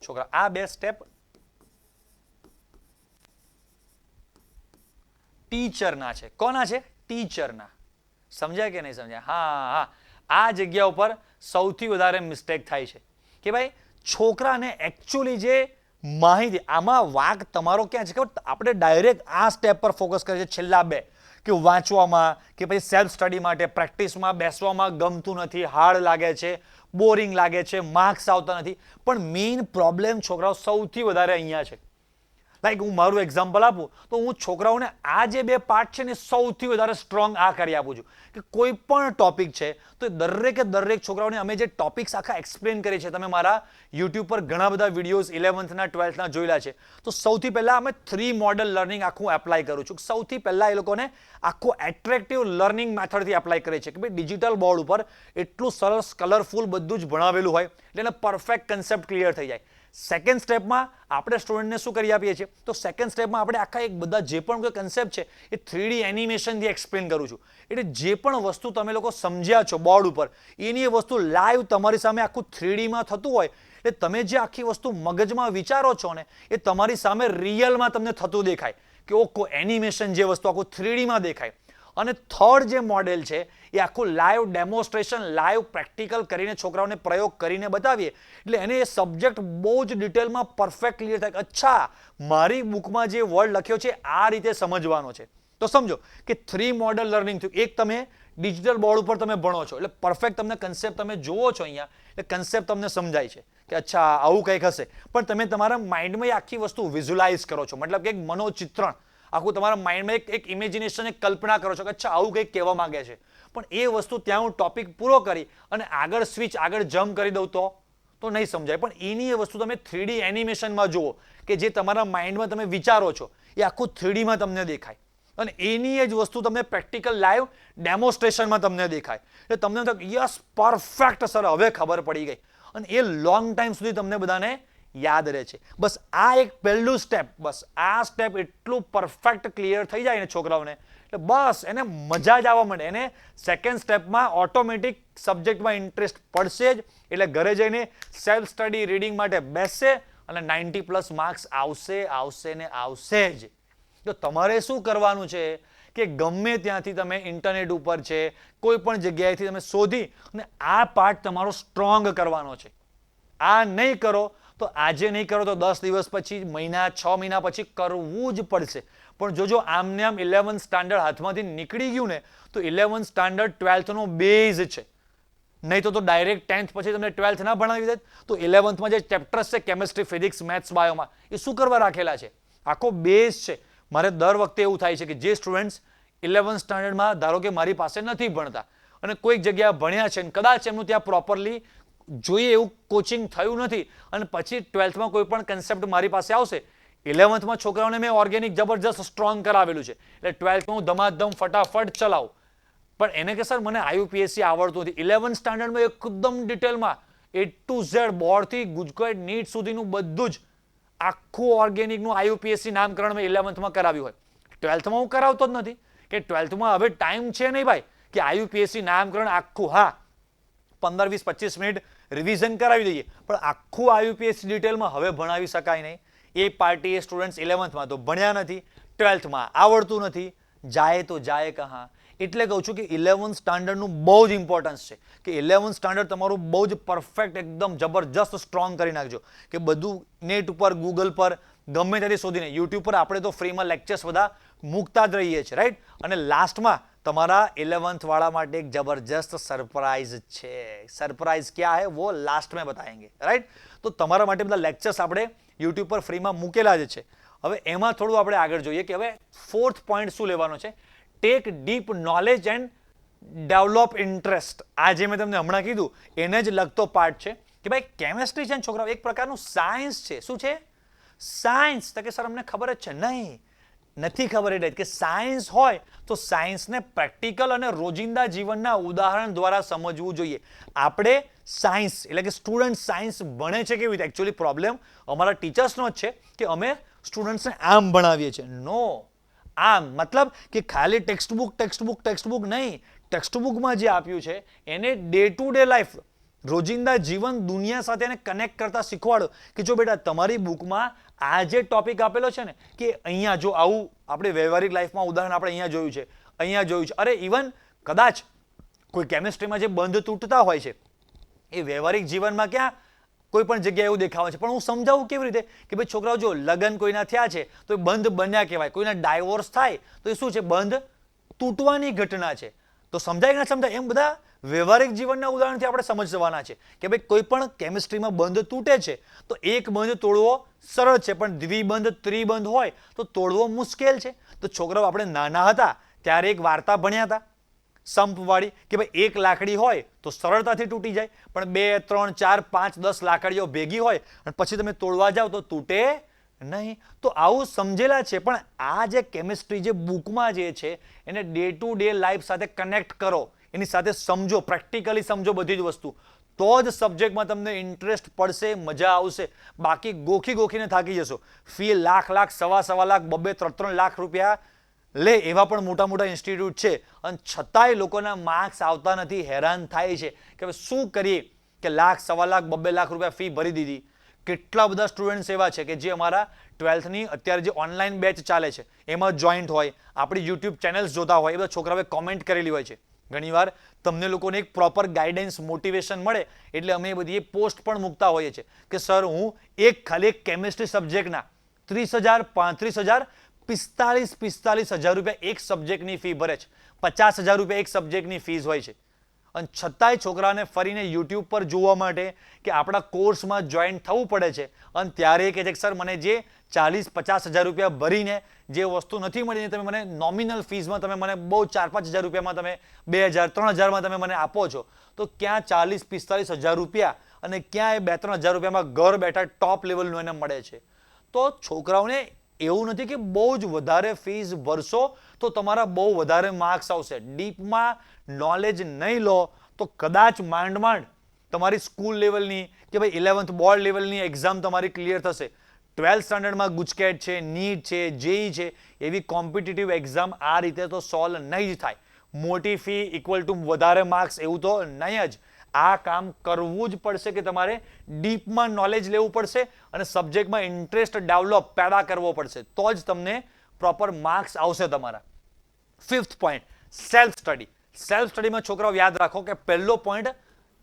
છોકરા, આ બે સ્ટેપ ટીચરના છે. કોના છે? ટીચરના. સમજાય કે નહીં સમજાય? હા, આ જગ્યા ઉપર સૌથી વધારે મિસ્ટેક થાય છે કે ભાઈ છોકરાને એકચ્યુઅલી જે માહિતી, આમાં વાંક તમારો ક્યાં છે કે આપણે ડાયરેક્ટ આ સ્ટેપ પર ફોકસ કરીએ છીએ છેલ્લા બે, કે વાંચવામાં કે પછી સેલ્ફ સ્ટડી માટે પ્રેક્ટિસમાં બેસવામાં ગમતું નથી, હાર્ડ લાગે છે, બોરિંગ લાગે છે, માર્ક્સ આવતા નથી. પણ મેઇન પ્રોબ્લેમ છોકરાઓ સૌથી વધારે અહીંયા છે. લાઈક હું મારું એક્ઝામ્પલ આપું તો હું છોકરાઓને આ જે બે પાર્ટ છે ને સૌથી વધારે સ્ટ્રોંગ આ કરી આપું છું કે કોઈ પણ ટોપિક છે તો દરેક છોકરાઓને અમે જે ટોપિક્સ આખા એક્સપ્લેન કરીએ છીએ, તમે મારા યુટ્યુબ પર ઘણા બધા વિડીયોઝ 11થના 12થના જોયેલા છે. તો સૌથી પહેલા અમે 3 મોડલ લર્નિંગ આખું એપ્લાય કરું છું. સૌથી પહેલા એ લોકોને આખું એટ્રેક્ટિવ લર્નિંગ મેથડથી એપ્લાય કરીએ છીએ કે ભાઈ ડિજિટલ બોર્ડ ઉપર એટલું સરસ કલરફુલ બધું જ ભણાવેલું હોય એટલે એને પરફેક્ટ કન્સેપ્ટ ક્લિયર થઈ જાય. સેકન્ડ સ્ટેપમાં આપણે સ્ટુડન્ટને શું કરી આપીએ છીએ તો સેકન્ડ સ્ટેપમાં આપણે આખા એક બધા જે પણ કોઈ કન્સેપ્ટ છે એ 3D એનિમેશનથી એક્સપ્લેન કરું છું. એટલે જે પણ વસ્તુ તમે લોકો સમજ્યા છો બોર્ડ ઉપર એની એ વસ્તુ લાઈવ તમારી સામે આખું 3Dમાં થતું હોય એટલે તમે જે આખી વસ્તુ મગજમાં વિચારો છો ને એ તમારી સામે રિયલમાં તમને થતું દેખાય કે ઓકો એનિમેશન જે વસ્તુ આખું 3Dમાં દેખાય. અને થર્ડ જે મોડેલ છે એ આખું લાઈવ ડેમોન્સ્ટ્રેશન, લાઈવ પ્રેક્ટિકલ કરીને છોકરાઓને પ્રયોગ કરીને બતાવીએ એટલે એને એ સબ્જેક્ટ બહુ જ ડિટેલમાં પરફેક્ટ ક્લિયર થાય કે અચ્છા મારી બુકમાં જે વર્ડ લખ્યો છે આ રીતે સમજવાનો છે. તો સમજો કે 3 મોડલ લર્નિંગ થયું. એક તમે ડિજિટલ બોર્ડ ઉપર તમે ભણો છો એટલે પરફેક્ટ તમને કન્સેપ્ટ તમે જોવો છો અહીંયા એટલે કન્સેપ્ટ તમને સમજાય છે કે અચ્છા આવું કંઈક હશે. પણ તમે તમારા માઇન્ડમાં આખી વસ્તુ વિઝ્યુલાઇઝ કરો છો, મતલબ કે એક મનોચિત્રણ આખું તમારા માઇન્ડમાં એક ઇમેજિનેશન, એક કલ્પના કરો છો કે અચ્છા આવું કંઈક કહેવા માંગે છે. પણ એ વસ્તુ ત્યાં હું ટોપિક પૂરો કરી અને આગળ જમ્પ કરી દઉં તો નહીં સમજાય. પણ એની એ વસ્તુ તમે 3D એનિમેશનમાં જુઓ કે જે તમારા માઇન્ડમાં તમે વિચારો છો એ આખું 3Dમાં તમને દેખાય અને એની એ જ વસ્તુ તમને પ્રેક્ટિકલ લાઈવ ડેમોન્સ્ટ્રેશનમાં તમને દેખાય એટલે તમને યસ પરફેક્ટ સર હવે ખબર પડી ગઈ અને એ લોંગ ટાઈમ સુધી તમને બધાને યાદ રહે છે. બસ આ એક પહેલું સ્ટેપ, બસ આ સ્ટેપ એટલું પરફેક્ટ ક્લિયર થઈ જાય ને છોકરાઓને એટલે બસ એને મજા જ આવવા માંડે. એને સેકન્ડ સ્ટેપમાં ઓટોમેટિક સબ્જેક્ટમાં ઇન્ટરેસ્ટ પડશે જ એટલે ઘરે જઈને સેલ્ફ સ્ટડી રીડિંગ માટે બેસશે અને 90+ માર્ક્સ આવશે જ. તો તમારે શું કરવાનું છે કે ગમે ત્યાંથી તમે ઇન્ટરનેટ ઉપર છે કોઈ પણ જગ્યાએથી તમે શોધી અને આ પાર્ટ તમારો સ્ટ્રોંગ કરવાનો છે. આ નહીં કરો તો આજે નહીં કરો તો 10 દિવસ પછી, મહિના, 6 મહિના પછી કરવું જ પડશે. પણ જોજો આમને આમ 11th સ્ટાન્ડર્ડ હાથમાંથી નીકળી ગયું ને તો 11th સ્ટાન્ડર્ડ 12thનો બેઝ છે. નહીં તો ડાયરેક્ટ 10th પછી તમને 12th ના ભણાવી દે તો 11thમાં જે ચેપ્ટર્સ છે કેમિસ્ટ્રી, ફિઝિક્સ, મેથ્સ, બાયોમાં એ શું કરવા રાખેલા છે? આખો બેઝ છે. મારે દર વખતે એવું થાય છે કે જે સ્ટુડન્ટ્સ 11th સ્ટાન્ડર્ડમાં ધારો કે મારી પાસે નથી ભણતા અને કોઈક જગ્યાએ ભણ્યા છે અને કદાચ એમનું ત્યાં પ્રોપરલી જોઈએ એવું કોચિંગ થયું નથી અને પછી 12thમાં કોઈ પણ કન્સેપ્ટ મારી પાસે આવશે, 11thમાં છોકરાઓને મેં ઓર્ગેનિક જબરજસ્ત સ્ટ્રોંગ કરાવેલું છે એટલે 12thમાં હું ધમાધમ ફટાફટ ચલાવું. પણ એને કે સર મને IUPAC આવડતું નથી. 11th સ્ટાન્ડર્ડમાં એકદમ ડિટેલમાં A to Z બોર્ડથી ગુજરાત નીટ સુધીનું બધું જ આખું ઓર્ગેનિકનું IUPAC નામકરણ મેં 11thમાં કરાવ્યું હોય. 12thમાં હું કરાવતો જ નથી કે 12thમાં હવે ટાઈમ છે નહીં ભાઈ કે IUPAC નામકરણ આખું, હા 15, 20, 25 મિનિટ રિવિઝન કરાવી દઈએ પણ આખું IUPAC ડિટેલમાં હવે ભણાવી શકાય નહીં. એ પાર્ટી એ સ્ટુડન્ટ્સ 11thમાં તો ભણ્યા નથી, 12thમાં આવડતું નથી, જાય તો જાય કહાં. એટલે કહું છું કે 11th સ્ટાન્ડર્ડનું બહુ જ ઇમ્પોર્ટન્સ છે કે 11th સ્ટાન્ડર્ડ તમારું બહુ જ પરફેક્ટ એકદમ જબરજસ્ત સ્ટ્રોંગ કરી નાખજો કે બધું નેટ ઉપર, ગૂગલ પર ગમે ત્યાંથી શોધીને, યુટ્યુબ પર આપણે તો ફ્રીમાં લેક્ચર્સ બધા મૂકતા જ રહીએ છીએ રાઈટ. અને લાસ્ટમાં તમારા 11th वाला માટે એક જબરજસ્ત સરપ્રાઈઝ છે. સરપ્રાઈઝ क्या है वो लास्ट में बताएंगे, राइट? તો તમારા માટે બધા લેક્ચર્સ આપણે યુટ્યુબ પર ફ્રીમાં મૂકેલા જ છે. હવે એમાં થોડું આપણે આગળ જોઈએ કે હવે 4th પોઈન્ટ શું લેવાનો છે. Take deep knowledge and develop interest. આ જે મેં તમને હમણાં કીધું એને જ લગતો પાર્ટ છે કે ભાઈ કેમેસ્ટ્રી છે ને છોકરાઓ એક પ્રકારનું સાયન્સ છે. શું છે? સાયન્સ. તો કે સર અમને ખબર જ છે. નહીં, નથી ખબર એટલે કે સાયન્સ હોય તો સાયન્સને પ્રેક્ટિકલ અને રોજિંદા જીવનના ઉદાહરણ દ્વારા સમજવું જોઈએ. આપણે સાયન્સ એટલે કે સ્ટુડન્ટ સાયન્સ ભણે છે કેવી રીતે? એકચ્યુઅલી પ્રોબ્લેમ અમારા ટીચર્સનો જ છે કે અમે સ્ટુડન્ટ્સને આમ ભણાવીએ છીએ. નો, આમ મતલબ કે ખાલી ટેક્સ્ટબુક નહીં. ટેક્સ્ટબુકમાં જે આપ્યું છે એને ડે ટુ ડે લાઈફ રોજિંદા જીવન દુનિયા સાથે એને કનેક્ટ કરતા શીખવાડો કે જો બેટા તમારી બુકમાં આ જે ટોપિક આપેલો છે ને કે અહીંયા જો આવું આપણે વ્યવહારિક લાઈફમાં ઉદાહરણ આપણે અહીંયા જોયું છે, અહીંયા જોયું છે. અરે ઇવન કદાચ કોઈ કેમિસ્ટ્રીમાં જે બંધ તૂટતા હોય છે એ વ્યવહારિક જીવનમાં ક્યાં કોઈ પણ જગ્યાએ એવું દેખાવે છે. પણ હું સમજાવું કેવી રીતે કે ભાઈ છોકરાઓ જો લગ્ન કોઈના થયા છે તો એ બંધ બન્યા કહેવાય. કોઈના ડાયવોર્સ થાય તો એ શું છે? બંધ તૂટવાની ઘટના છે. તો સમજાય કે ના સમજાય એમ બધા વ્યવહારિક જીવનના ઉદાહરણથી આપણે સમજવાના છે કે ભાઈ કોઈ પણ કેમિસ્ટ્રીમાં બંધ તૂટે છે તો એક બંધ તોડવો સરળ છે પણ દ્વિબંધ ત્રિબંધ હોય તો તોડવો મુશ્કેલ છે. તો છોકરાઓ આપણે નાના હતા ત્યારે એક વાર્તા ભણ્યા હતા સંપવાળી કે ભાઈ એક લાકડી હોય તો સરળતાથી તૂટી જાય પણ 2, 3, 4, 5, 10 લાકડીઓ ભેગી હોય અને પછી તમે તોડવા જાઓ તો તૂટે નહીં. તો આવું સમજેલા છે પણ આ જે કેમિસ્ટ્રી જે બુકમાં જે છે એને ડે ટુ ડે લાઈફ સાથે કનેક્ટ કરો, એની સાથે સમજો, પ્રેક્ટિકલી સમજો બધી જ વસ્તુ, તો જ સબ્જેક્ટમાં તમને ઇન્ટરેસ્ટ પડશે, મજા આવશે. બાકી ગોખીને થાકી જશો. ફી લાખ, સવા લાખ, 2-2, 3-3 લાખ રૂપિયા લે એવા પણ મોટા ઇન્સ્ટિટ્યૂટ છે અને છતાંય લોકોના માર્ક્સ આવતા નથી. હેરાન થાય છે કે હવે શું કરીએ કે લાખ, સવા લાખ, 2-2 લાખ રૂપિયા ફી ભરી દીધી. કેટલા બધા સ્ટુડન્ટ્સ એવા છે કે જે અમારા 12thની અત્યારે જે ઓનલાઈન બેચ ચાલે છે એમાં જોઈન્ટ હોય, આપણી યુટ્યુબ ચેનલ્સ જોતા હોય, એ બધા છોકરાઓએ કોમેન્ટ કરેલી હોય છે. ઘણીવાર તમને લોકોને એક પ્રોપર ગાઈડન્સ, મોટિવેશન મળે એટલે અમે એ બધી પોસ્ટ પણ મૂકતા હોઈએ છીએ કે સર હું ખાલી એક કેમિસ્ટ્રી સબ્જેક્ટના 30,000, 35,000, 45,000 રૂપિયા એક સબ્જેક્ટની ફી ભરે છે. 50,000 રૂપિયા એક સબ્જેક્ટની ફીસ હોય છે અને છતાંય છોકરાને ફરીને યુટ્યુબ પર જોવા માટે કે આપણા કોર્સમાં જોઈન થવું પડે છે અને ત્યારે કહે છે કે સર મને જે 40-50,000 રૂપિયા ભરીને જે વસ્તુ નથી મળી તમે મને નોમિનલ ફીઝમાં તમે મને બહુ 4-5,000 રૂપિયામાં તમે 2,000-3,000માં તમે મને આપો છો તો ક્યાં 40-45,000 રૂપિયા અને ક્યાં એ 2-3,000 રૂપિયામાં ઘર બેઠા ટોપ લેવલનું એને મળે છે. તો છોકરાઓને એવું નથી કે બહુ જ વધારે ફીસ ભરશો તો તમારા બહુ વધારે માર્ક્સ આવશે. ડીપમાં નોલેજ નહીં લો તો કદાચ માંડ તમારી સ્કૂલ લેવલની કે ભાઈ 11th બોર્ડ લેવલની એક્ઝામ તમારી ક્લિયર થશે. 12th સ્ટાન્ડર્ડમાં ગુજકેટ છે, નીટ છે, જેઈ છે એવી કોમ્પિટિટિવ એક્ઝામ આ રીતે તો સોલ્વ નહીં જ થાય. મોટી ફી ઇક્વલ ટુ વધારે માર્ક્સ એવું તો નહીં જ. આ કામ કરવું જ પડશે કે તમારે ડીપમાં નોલેજ લેવું પડશે અને સબ્જેક્ટમાં ઇન્ટરેસ્ટ ડેવલપ પેદા કરવો પડશે તો જ તમને પ્રોપર માર્ક્સ આવશે તમારા. 5th point self study. Self સ્ટડીમાં છોકરાઓ યાદ રાખો કે પહેલો પોઈન્ટ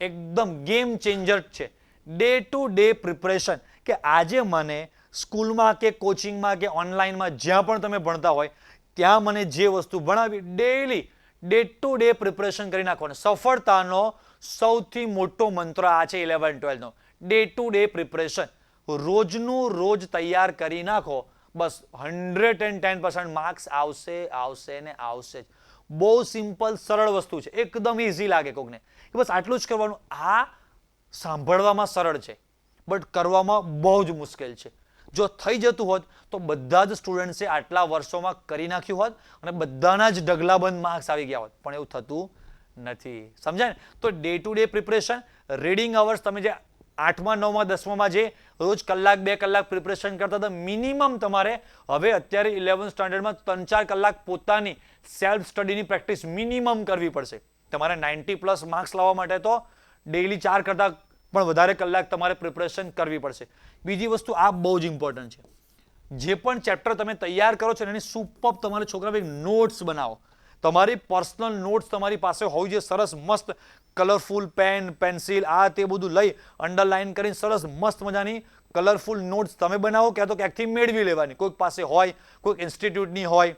એકદમ ગેમ ચેન્જર છે. ડે ટુ ડે પ્રિપરેશન કે આજે મને સ્કૂલમાં કે કોચિંગમાં કે ઓનલાઈનમાં જ્યાં પણ તમે ભણતા હોય ત્યાં મને જે વસ્તુ ભણાવી daily day to day preparation કરી નાખવાનું. સફળતાનો સૌથી મોટો મંત્ર આ છે 11-12નો ડે ટુ ડે પ્રિપરેશન. રોજનું રોજ તૈયાર કરી નાખો બસ 110% માર્ક્સ આવશે ને આવશે જ. બહુ સિમ્પલ સરળ વસ્તુ છે, એકદમ ઇઝી લાગે કોકને કે બસ આટલું જ કરવાનું. આ સાંભળવામાં સરળ છે બટ કરવામાં બહુ જ મુશ્કેલ છે. જો થઈ જતું હોત તો બધા જ સ્ટુડન્ટ્સે આટલા વર્ષોમાં કરી નાખ્યું હોત અને બધાના જ ઢગલાબંધ માર્ક્સ આવી ગયા હોત પણ એવું થતું નથી. સમજાય ને? તો day to day preparation, reading hours તમે જે 8મા 9મા 10મામાં જે રોજ 1-2 કલાક પ્રિપરેશન કરતા હતા મિનિમમ તમારે હવે અત્યારે 11th સ્ટાન્ડર્ડમાં 3-4 કલાક પોતાની સેલ્ફ સ્ટડીની પ્રેક્ટિસ મિનિમમ કરવી પડશે. તમારે 90+ માર્ક્સ લાવવા માટે તો ડેઈલી 4 કરતાં પણ વધારે કલાક તમારે પ્રિપરેશન કરવી પડશે. બીજી વસ્તુ આ બહુ જ ઇમ્પોર્ટન્ટ છે. જે પણ ચેપ્ટર તમે તૈયાર કરો છો એની સુપર તમારે છોકરાઓ નોટ્સ બનાવો. તમારી પર્સનલ નોટ્સ તમારી પાસે હોવી જોઈએ સરસ મસ્ત કલરફુલ પેન, પેન્સિલ આ તે બધું લઈ અંડરલાઈન કરીને સરસ મસ્ત મજાની કલરફુલ નોટ્સ તમે બનાવો ક્યાં તો ક્યાંકથી મેળવી લેવાની. કોઈક પાસે હોય, કોઈક ઇન્સ્ટિટ્યૂટની હોય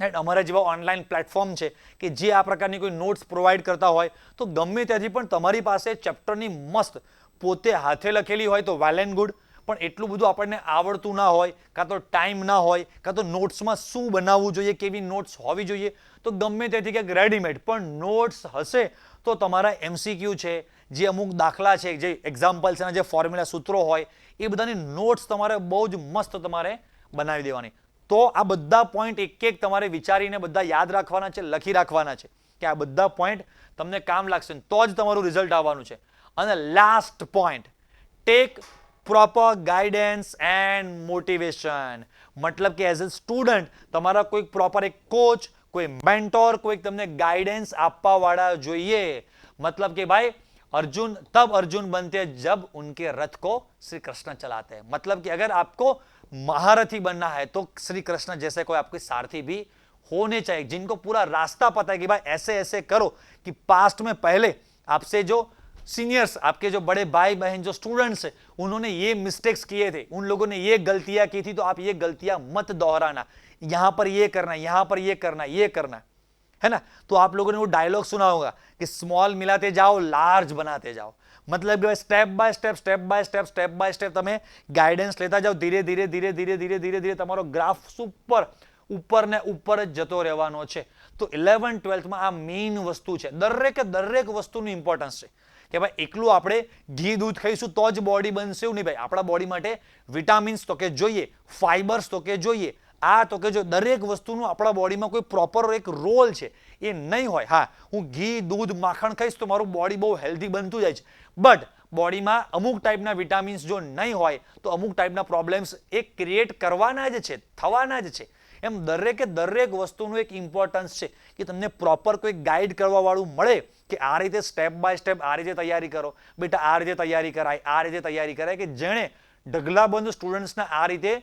રાઈટ, અમારા જેવા ઓનલાઈન પ્લેટફોર્મ છે કે જે આ પ્રકારની કોઈ નોટ્સ પ્રોવાઈડ કરતા હોય તો ગમે ત્યાંથી પણ તમારી પાસે ચેપ્ટરની મસ્ત પોતે હાથે લખેલી હોય તો વેલ એન્ડ ગુડ, પણ એટલું બધું આપણને આવડતું ના હોય, કાં તો ટાઈમ ના હોય, કાં તો નોટ્સમાં શું બનાવવું જોઈએ, કેવી નોટ્સ હોવી જોઈએ, તો ગમે ત્યાંથી ક્યાંક રેડીમેડ પણ નોટ્સ હશે તો તમારા MCQ છે, જે અમુક દાખલા છે, જે એક્ઝામ્પલ્સ અને જે ફોર્મ્યુલા સૂત્રો હોય એ બધાની નોટ્સ તમારે બહુ જ મસ્ત તમારે બનાવી દેવાની. તો આ બધા પોઈન્ટ એક એક તમારે વિચારીને બધા યાદ રાખવાના છે, લખી રાખવાના છે કે આ બધા પોઈન્ટ તમને કામ લાગશે તો જ તમારું રિઝલ્ટ આવવાનું છે. અને last point, take proper guidance and motivation. મતલબ કે એઝ અ સ્ટુડન્ટ તમારા કોઈક પ્રોપર એક કોચ, કોઈ મેન્ટોર, કોઈક તમને ગાઈડન્સ આપવા વાળા જોઈએ. मतलब कि भाई अर्जुन तब अर्जुन बनते हैं जब उनके रथ को श्री कृष्ण चलाते हैं. मतलब कि अगर आपको महारथी बनना है तो श्री कृष्ण जैसे कोई आपके सारथी भी होने चाहिए, जिनको पूरा रास्ता पता है कि भाई ऐसे ऐसे करो कि पास्ट में पहले आपसे जो सीनियर्स, आपके जो बड़े भाई बहन जो स्टूडेंट्स है, उन्होंने ये मिस्टेक्स किए थे, उन लोगों ने ये गलतियां की थी, तो आप ये गलतियां मत दोहराना, यहां पर ये करना, यहां पर ये करना, ये करना है ना. तो आप लोगों ने वो डायलॉग सुना होगा कि स्मॉल मिलाते जाओ, लार्ज बनाते जाओ. मतलब कि step by step, step by step, step by step તમે ગાઈડન્સ લેતા જાઓ. ધીરે ધીરે ધીરે ધીરે ધીરે ધીરે ધીરે તમારો ગ્રાફ સુપર ઉપર ને ઉપર જ જતો રહેવાનો છે. તો 11 12માં આ મેઇન વસ્તુ છે. દરેક વસ્તુનું ઇમ્પોર્ટન્સ છે કે ભાઈ એકલું આપણે ઘી દૂધ ખાઈશું તો જ બોડી બનશે એવું નહીં ભાઈ. આપણા બોડી માટે વિટામિન્સ તો કે જોઈએ, ફાઈબર્સ તો કે જોઈએ, આ તો કે જો દરેક વસ્તુનું આપણા બોડીમાં કોઈ પ્રોપર એક રોલ છે એ નહીં હોય. હા, હું ઘી દૂધ માખણ ખાઈશ તો મારું બોડી બહુ હેલ્ધી બનતું જાય છે, બટ બોડીમાં અમુક ટાઈપના વિટામિન્સ જો નહીં હોય તો અમુક ટાઈપના પ્રોબ્લેમ્સ એ ક્રિએટ કરવાના જ છે, થવાના જ છે. એમ દરેક વસ્તુનું એક ઇમ્પોર્ટન્સ છે કે તમને પ્રોપર કોઈ ગાઈડ કરવા વાળું મળે કે આ રીતે સ્ટેપ બાય સ્ટેપ આ રીતે તૈયારી કરો બેટા, આ રીતે તૈયારી કરાય, આ રીતે તૈયારી કરાય, કે જેણે ઢગલાબંધ સ્ટુડન્ટ્સના આ રીતે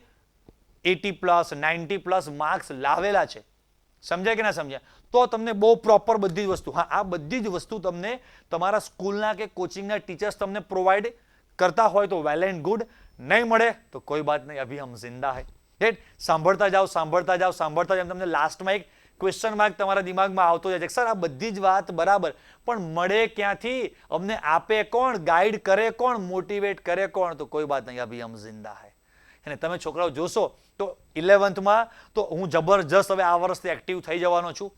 80+ 90+ માર્ક્સ લાવેલા છે. સમજાય કે ના સમજાય? તો તમને બહુ પ્રોપર બધી જ વસ્તુ, હા આ બધી જ વસ્તુ તમને તમારા સ્કૂલના કે કોચિંગના ટીચર્સ તમને પ્રોવાઈડ કરતા હોય તો વેલ એન્ડ ગુડ. નહીં મળે તો કોઈ બાત નહીં, અભી હમ જિંદા હૈ. રાઈટ, સાંભળતા જાઓ, સાંભળતા જાઓ, સાંભળતા જાઓ. તમને લાસ્ટમાં એક ક્વેશ્ચન માર્ક તમારા દિમાગમાં આવતો જાય છે, સર આ બધી જ વાત બરાબર, પણ મળે ક્યાંથી, અમને આપે કોણ, ગાઈડ કરે કોણ, મોટિવેટ કરે કોણ? તો કોઈ બાત નહીં, અભી હમ જિંદા હૈ. અને તમે છોકરાઓ જોશો તો 11thમાં તો હું જબરજસ્ત હવે આ વર્ષથી એક્ટિવ થઈ જવાનો છું.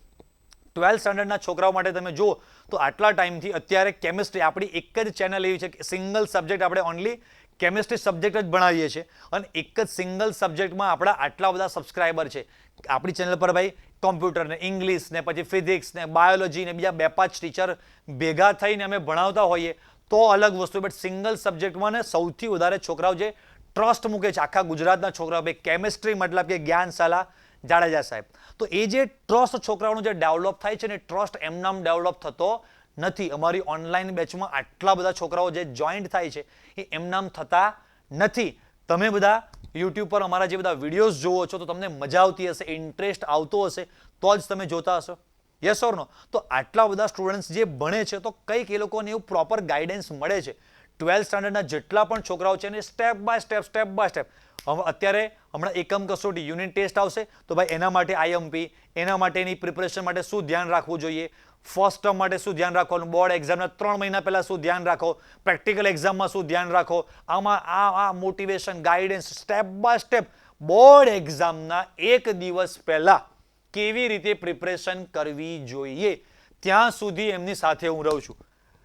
12th સ્ટાન્ડર્ડના છોકરાઓ માટે તમે જુઓ તો આટલા ટાઈમથી અત્યારે કેમિસ્ટ્રી આપણી એક જ ચેનલ એવી છે કે સિંગલ સબ્જેક્ટ આપણે ઓનલી કેમિસ્ટ્રી સબ્જેક્ટ જ ભણાવીએ છીએ અને એક જ સિંગલ સબ્જેક્ટમાં આપણા આટલા બધા સબસ્ક્રાઈબર છે. આપણી ચેનલ પર ભાઈ કોમ્પ્યુટર ને ઇંગ્લિશ ને પછી ફિઝિક્સ ને બાયોલોજી ને બીજા 2-5 ટીચર ભેગા થઈને અમે ભણાવતા હોઈએ તો અલગ વસ્તુ, બટ સિંગલ સબ્જેક્ટમાં ને સૌથી વધારે છોકરાઓ જે ટ્રસ્ટ મૂકે છે આખા ગુજરાતના છોકરાઓ, ભાઈ કેમિસ્ટ્રી મતલબ કે જ્ઞાનશાલા જાડેજા સાહેબ. તો એ જે ટ્રસ્ટ છોકરાઓનું જે ડેવલપ થાય છે ને, ટ્રસ્ટ એમનામ ડેવલપ થતો નથી. અમારી ઓનલાઈન બેચમાં આટલા બધા છોકરાઓ જે જોઈન્ટ થાય છે એ એમનામ થતા નથી. તમે બધા યુટ્યુબ પર અમારા જે બધા વિડીયોઝ જોવો છો તો તમને મજા આવતી હશે, ઇન્ટરેસ્ટ આવતો હશે તો જ તમે જોતા હશો. યસ ઓર નો? તો આટલા બધા સ્ટુડન્ટ્સ જે ભણે છે તો કંઈક એ લોકોને એવું પ્રોપર ગાઈડન્સ મળે છે. 12th સ્ટાન્ડર્ડના જેટલા પણ છોકરાઓ છે ને સ્ટેપ બાય સ્ટેપ અત્યારે હમણાં એકમ કસોટી યુનિટ ટેસ્ટ આવશે તો ભાઈ એના માટે IMP, એના માટેની પ્રિપરેશન માટે શું ધ્યાન રાખવું જોઈએ, ફર્સ્ટ ટર્મ માટે શું ધ્યાન રાખવાનું, બોર્ડ એક્ઝામના 3 મહિના પહેલા શું ધ્યાન રાખો, પ્રેક્ટિકલ એક્ઝામમાં શું ધ્યાન રાખો, આમાં આ motivation guidance step by step board એક્ઝામના 1 દિવસ પહેલા કેવી રીતે પ્રિપરેશન કરવી જોઈએ ત્યાં સુધી એમની સાથે હું રહું છું.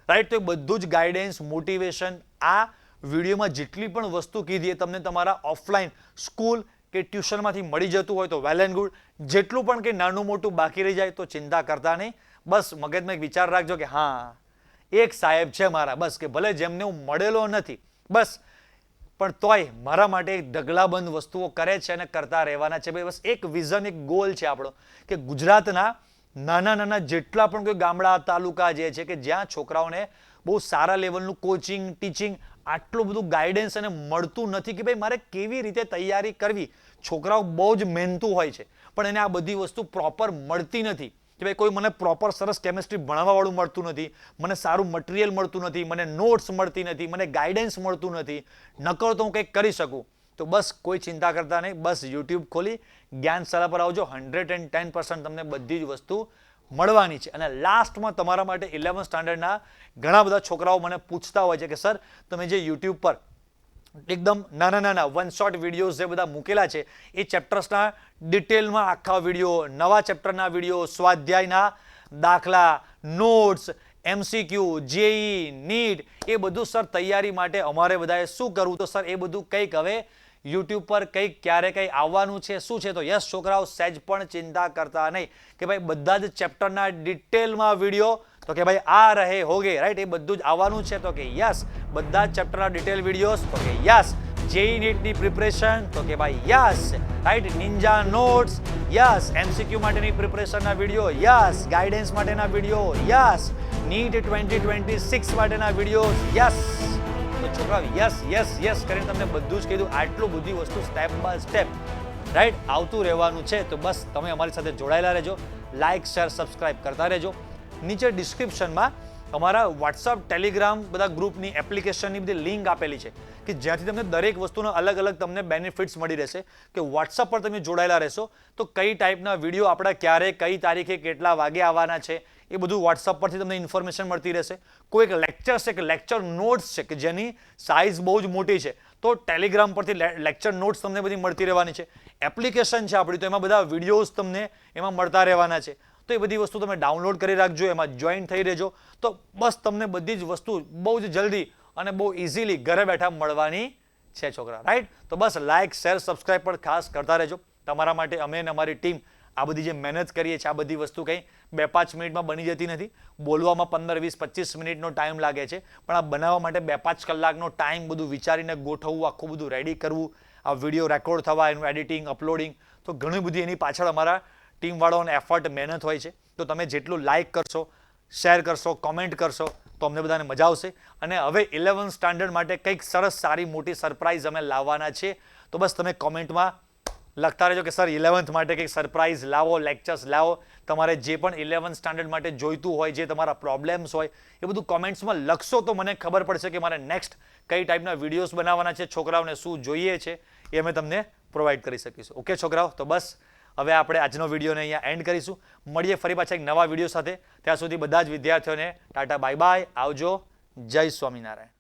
રાઈટ, તો બધું જ ગાઈડન્સ મોટિવેશન આ વિડીયોમાં જેટલી પણ વસ્તુ કીધી એ તમને તમારા ઓફલાઈન સ્કૂલ કે ટ્યુશનમાંથી મળી જતું હોય તો વેલ એન્ડ ગુડ. જેટલું પણ કંઈ નાનું મોટું બાકી રહી જાય તો ચિંતા કરતા નહીં. બસ મગજમાં એક વિચાર રાખજો કે હા એક સાહેબ છે મારા, બસ કે ભલે જેમને હું મળેલો નથી બસ, પણ તોય મારા માટે ઢગલાબંધ વસ્તુઓ કરે છે અને કરતા રહેવાના છે. બસ એક વિઝન, એક ગોલ છે આપણો કે ગુજરાતના નાના જેટલા પણ કોઈ ગામડા તાલુકા જે છે કે જ્યાં છોકરાઓને બહુ સારા લેવલનું કોચિંગ ટીચિંગ આટલું બધું ગાઈડન્સ અને મળતું નથી કે ભાઈ મારે કેવી રીતે તૈયારી કરવી. છોકરાઓ બહુ જ મહેનતુ હોય છે પણ એને આ બધી વસ્તુ પ્રોપર મળતી નથી કે ભાઈ કોઈ મને પ્રોપર સરસ કેમિસ્ટ્રી ભણાવવાવાળું મળતું નથી, મને સારું મટીરિયલ મળતું નથી, મને નોટ્સ મળતી નથી, મને ગાઈડન્સ મળતું નથી, નકર તો હું કંઈક કરી શકું તો બસ કોઈ ચિંતા કરતા નહીં, બસ યુટ્યુબ ખોલી જ્ઞાનશાળા પર આવજો. 110% તમને બધી જ વસ્તુ મળવાની છે. અને લાસ્ટમાં તમારા માટે 11th સ્ટાન્ડર્ડના ઘણા બધા છોકરાઓ મને પૂછતા હોય છે કે સર તમે જે યુટ્યુબ પર એકદમ નાના નાના વન શોટ વિડીયોઝ જે બધા મૂકેલા છે એ ચેપ્ટર્સના ડિટેલમાં આખા વિડીયો, નવા ચેપ્ટરના વિડીયો, સ્વાધ્યાયના દાખલા, નોટ્સ, MCQ, જેઈ, નીટ, એ બધું સર તૈયારી માટે અમારે બધાએ શું કરવું? તો સર એ બધું કંઈક હવે યુટ્યુબ પર કંઈક ક્યારે કંઈ આવવાનું છે. શું છે? તો યસ છોકરાઓ, સહેજ પણ ચિંતા કરતા નહીં કે ભાઈ બધા જ ચેપ્ટરના ડિટેલમાં વિડીયો, તો કે ભાઈ આ રહે હોગે, રાઈટ, એ બધું જ આવવાનું છે. તો કે યસ બધા જ ચેપ્ટરના ડિટેલ વિડીયોઝ, તો કે યસ જેઈ નીટની પ્રિપરેશન, તો કે ભાઈ yes, right, નિંજા notes, yes MCQ માટેની પ્રિપરેશનના વિડીયો, યસ ગાઈડન્સ માટેના વિડીયો, યસ નીટ 2026 માટેના વિડીયો, યસ. તો છોકરાઓ યસ યસ યસ કરીને તમને બધું જ કીધું. આટલું બધી વસ્તુ સ્ટેપ બાય સ્ટેપ રાઈટ આવતું રહેવાનું છે. તો બસ તમે અમારી સાથે જોડાયેલા રહેજો, લાઇક શેર સબસ્ક્રાઇબ કરતા રહેજો. નીચે ડિસ્ક્રિપ્શનમાં અમારા વોટ્સઅપ, ટેલિગ્રામ બધા ગ્રુપની એપ્લિકેશનની બધી લિંક આપેલી છે કે જ્યાંથી તમને દરેક વસ્તુનો અલગ અલગ તમને બેનિફિટ્સ મળી રહેશે. કે વોટ્સઅપ પર તમે જોડાયેલા રહેશો તો કઈ ટાઈપના વિડીયો આપણા ક્યારે, કઈ તારીખે, કેટલા વાગે આવવાના છે એ બધું વોટ્સઅપ પરથી તમને ઇન્ફોર્મેશન મળતી રહેશે. કોઈ એક લેક્ચર છે કે લેક્ચર નોટ્સ છે કે જેની સાઇઝ બહુ જ મોટી છે તો ટેલિગ્રામ પરથી લેક્ચર નોટ્સ તમને બધી મળતી રહેવાની છે. એપ્લિકેશન છે આપણી, તો એમાં બધા વિડીયોઝ તમને એમાં મળતા રહેવાના છે. તો એ બધી વસ્તુ તમે ડાઉનલોડ કરી રાખજો, એમાં જોઈન થઈ રહેજો. તો બસ તમને બધી જ વસ્તુ બહુ જ જલ્દી અને બહુ ઇઝીલી ઘરે બેઠા મળવાની છે છોકરા, રાઈટ. તો બસ લાઇક શેર સબસ્ક્રાઇબ પણ ખાસ કરતા રહેજો. તમારા માટે અમે અને અમારી ટીમ આ બધી જે મહેનત કરીએ છીએ, આ બધી વસ્તુ કંઈ 2-5 મિનિટમાં બની જતી નથી. બોલવામાં 15, 20, 25 મિનિટનો ટાઈમ લાગે છે, પણ આ બનાવવા માટે 2-5 કલાકનો ટાઈમ, બધું વિચારીને ગોઠવવું, આખું બધું રેડી કરવું, આ વિડીયો રેકોર્ડ થવા, એનું એડિટિંગ, અપલોડિંગ, તો ઘણી બધી એની પાછળ અમારા ટીમવાળાઓને એફર્ટ, મહેનત હોય છે. તો તમે જેટલું લાઇક કરશો, શેર કરશો, કોમેન્ટ કરશો તો અમને બધાને મજા આવશે. અને હવે 11th સ્ટાન્ડર્ડ માટે કંઈક સરસ સારી મોટી સરપ્રાઈઝ અમે લાવવાના છે. તો બસ તમે કોમેન્ટમાં લખતા રહેજો કે સર 11th માટે કંઈક સરપ્રાઈઝ લાવો, લેક્ચર્સ લાવો. તમારે જે પણ 11th સ્ટાન્ડર્ડ માટે જોઈતું હોય, જે તમારા પ્રોબ્લેમ્સ હોય એ બધું કોમેન્ટ્સમાં લખશો તો મને ખબર પડશે કે મારે નેક્સ્ટ કઈ ટાઈપના વિડીયોઝ બનાવવાના છે, છોકરાઓને શું જોઈએ છે એ અમે તમને પ્રોવાઈડ કરી શકીશું. ઓકે છોકરાઓ, તો બસ હવે આપણે આજનો વિડીયોને અહીંયા એન્ડ કરીશું. મળીએ ફરી પાછા એક નવા વિડીયો સાથે. ત્યાં સુધી બધા જ વિદ્યાર્થીઓને ટાટા બાય બાય, આવજો, જય સ્વામિનારાયણ.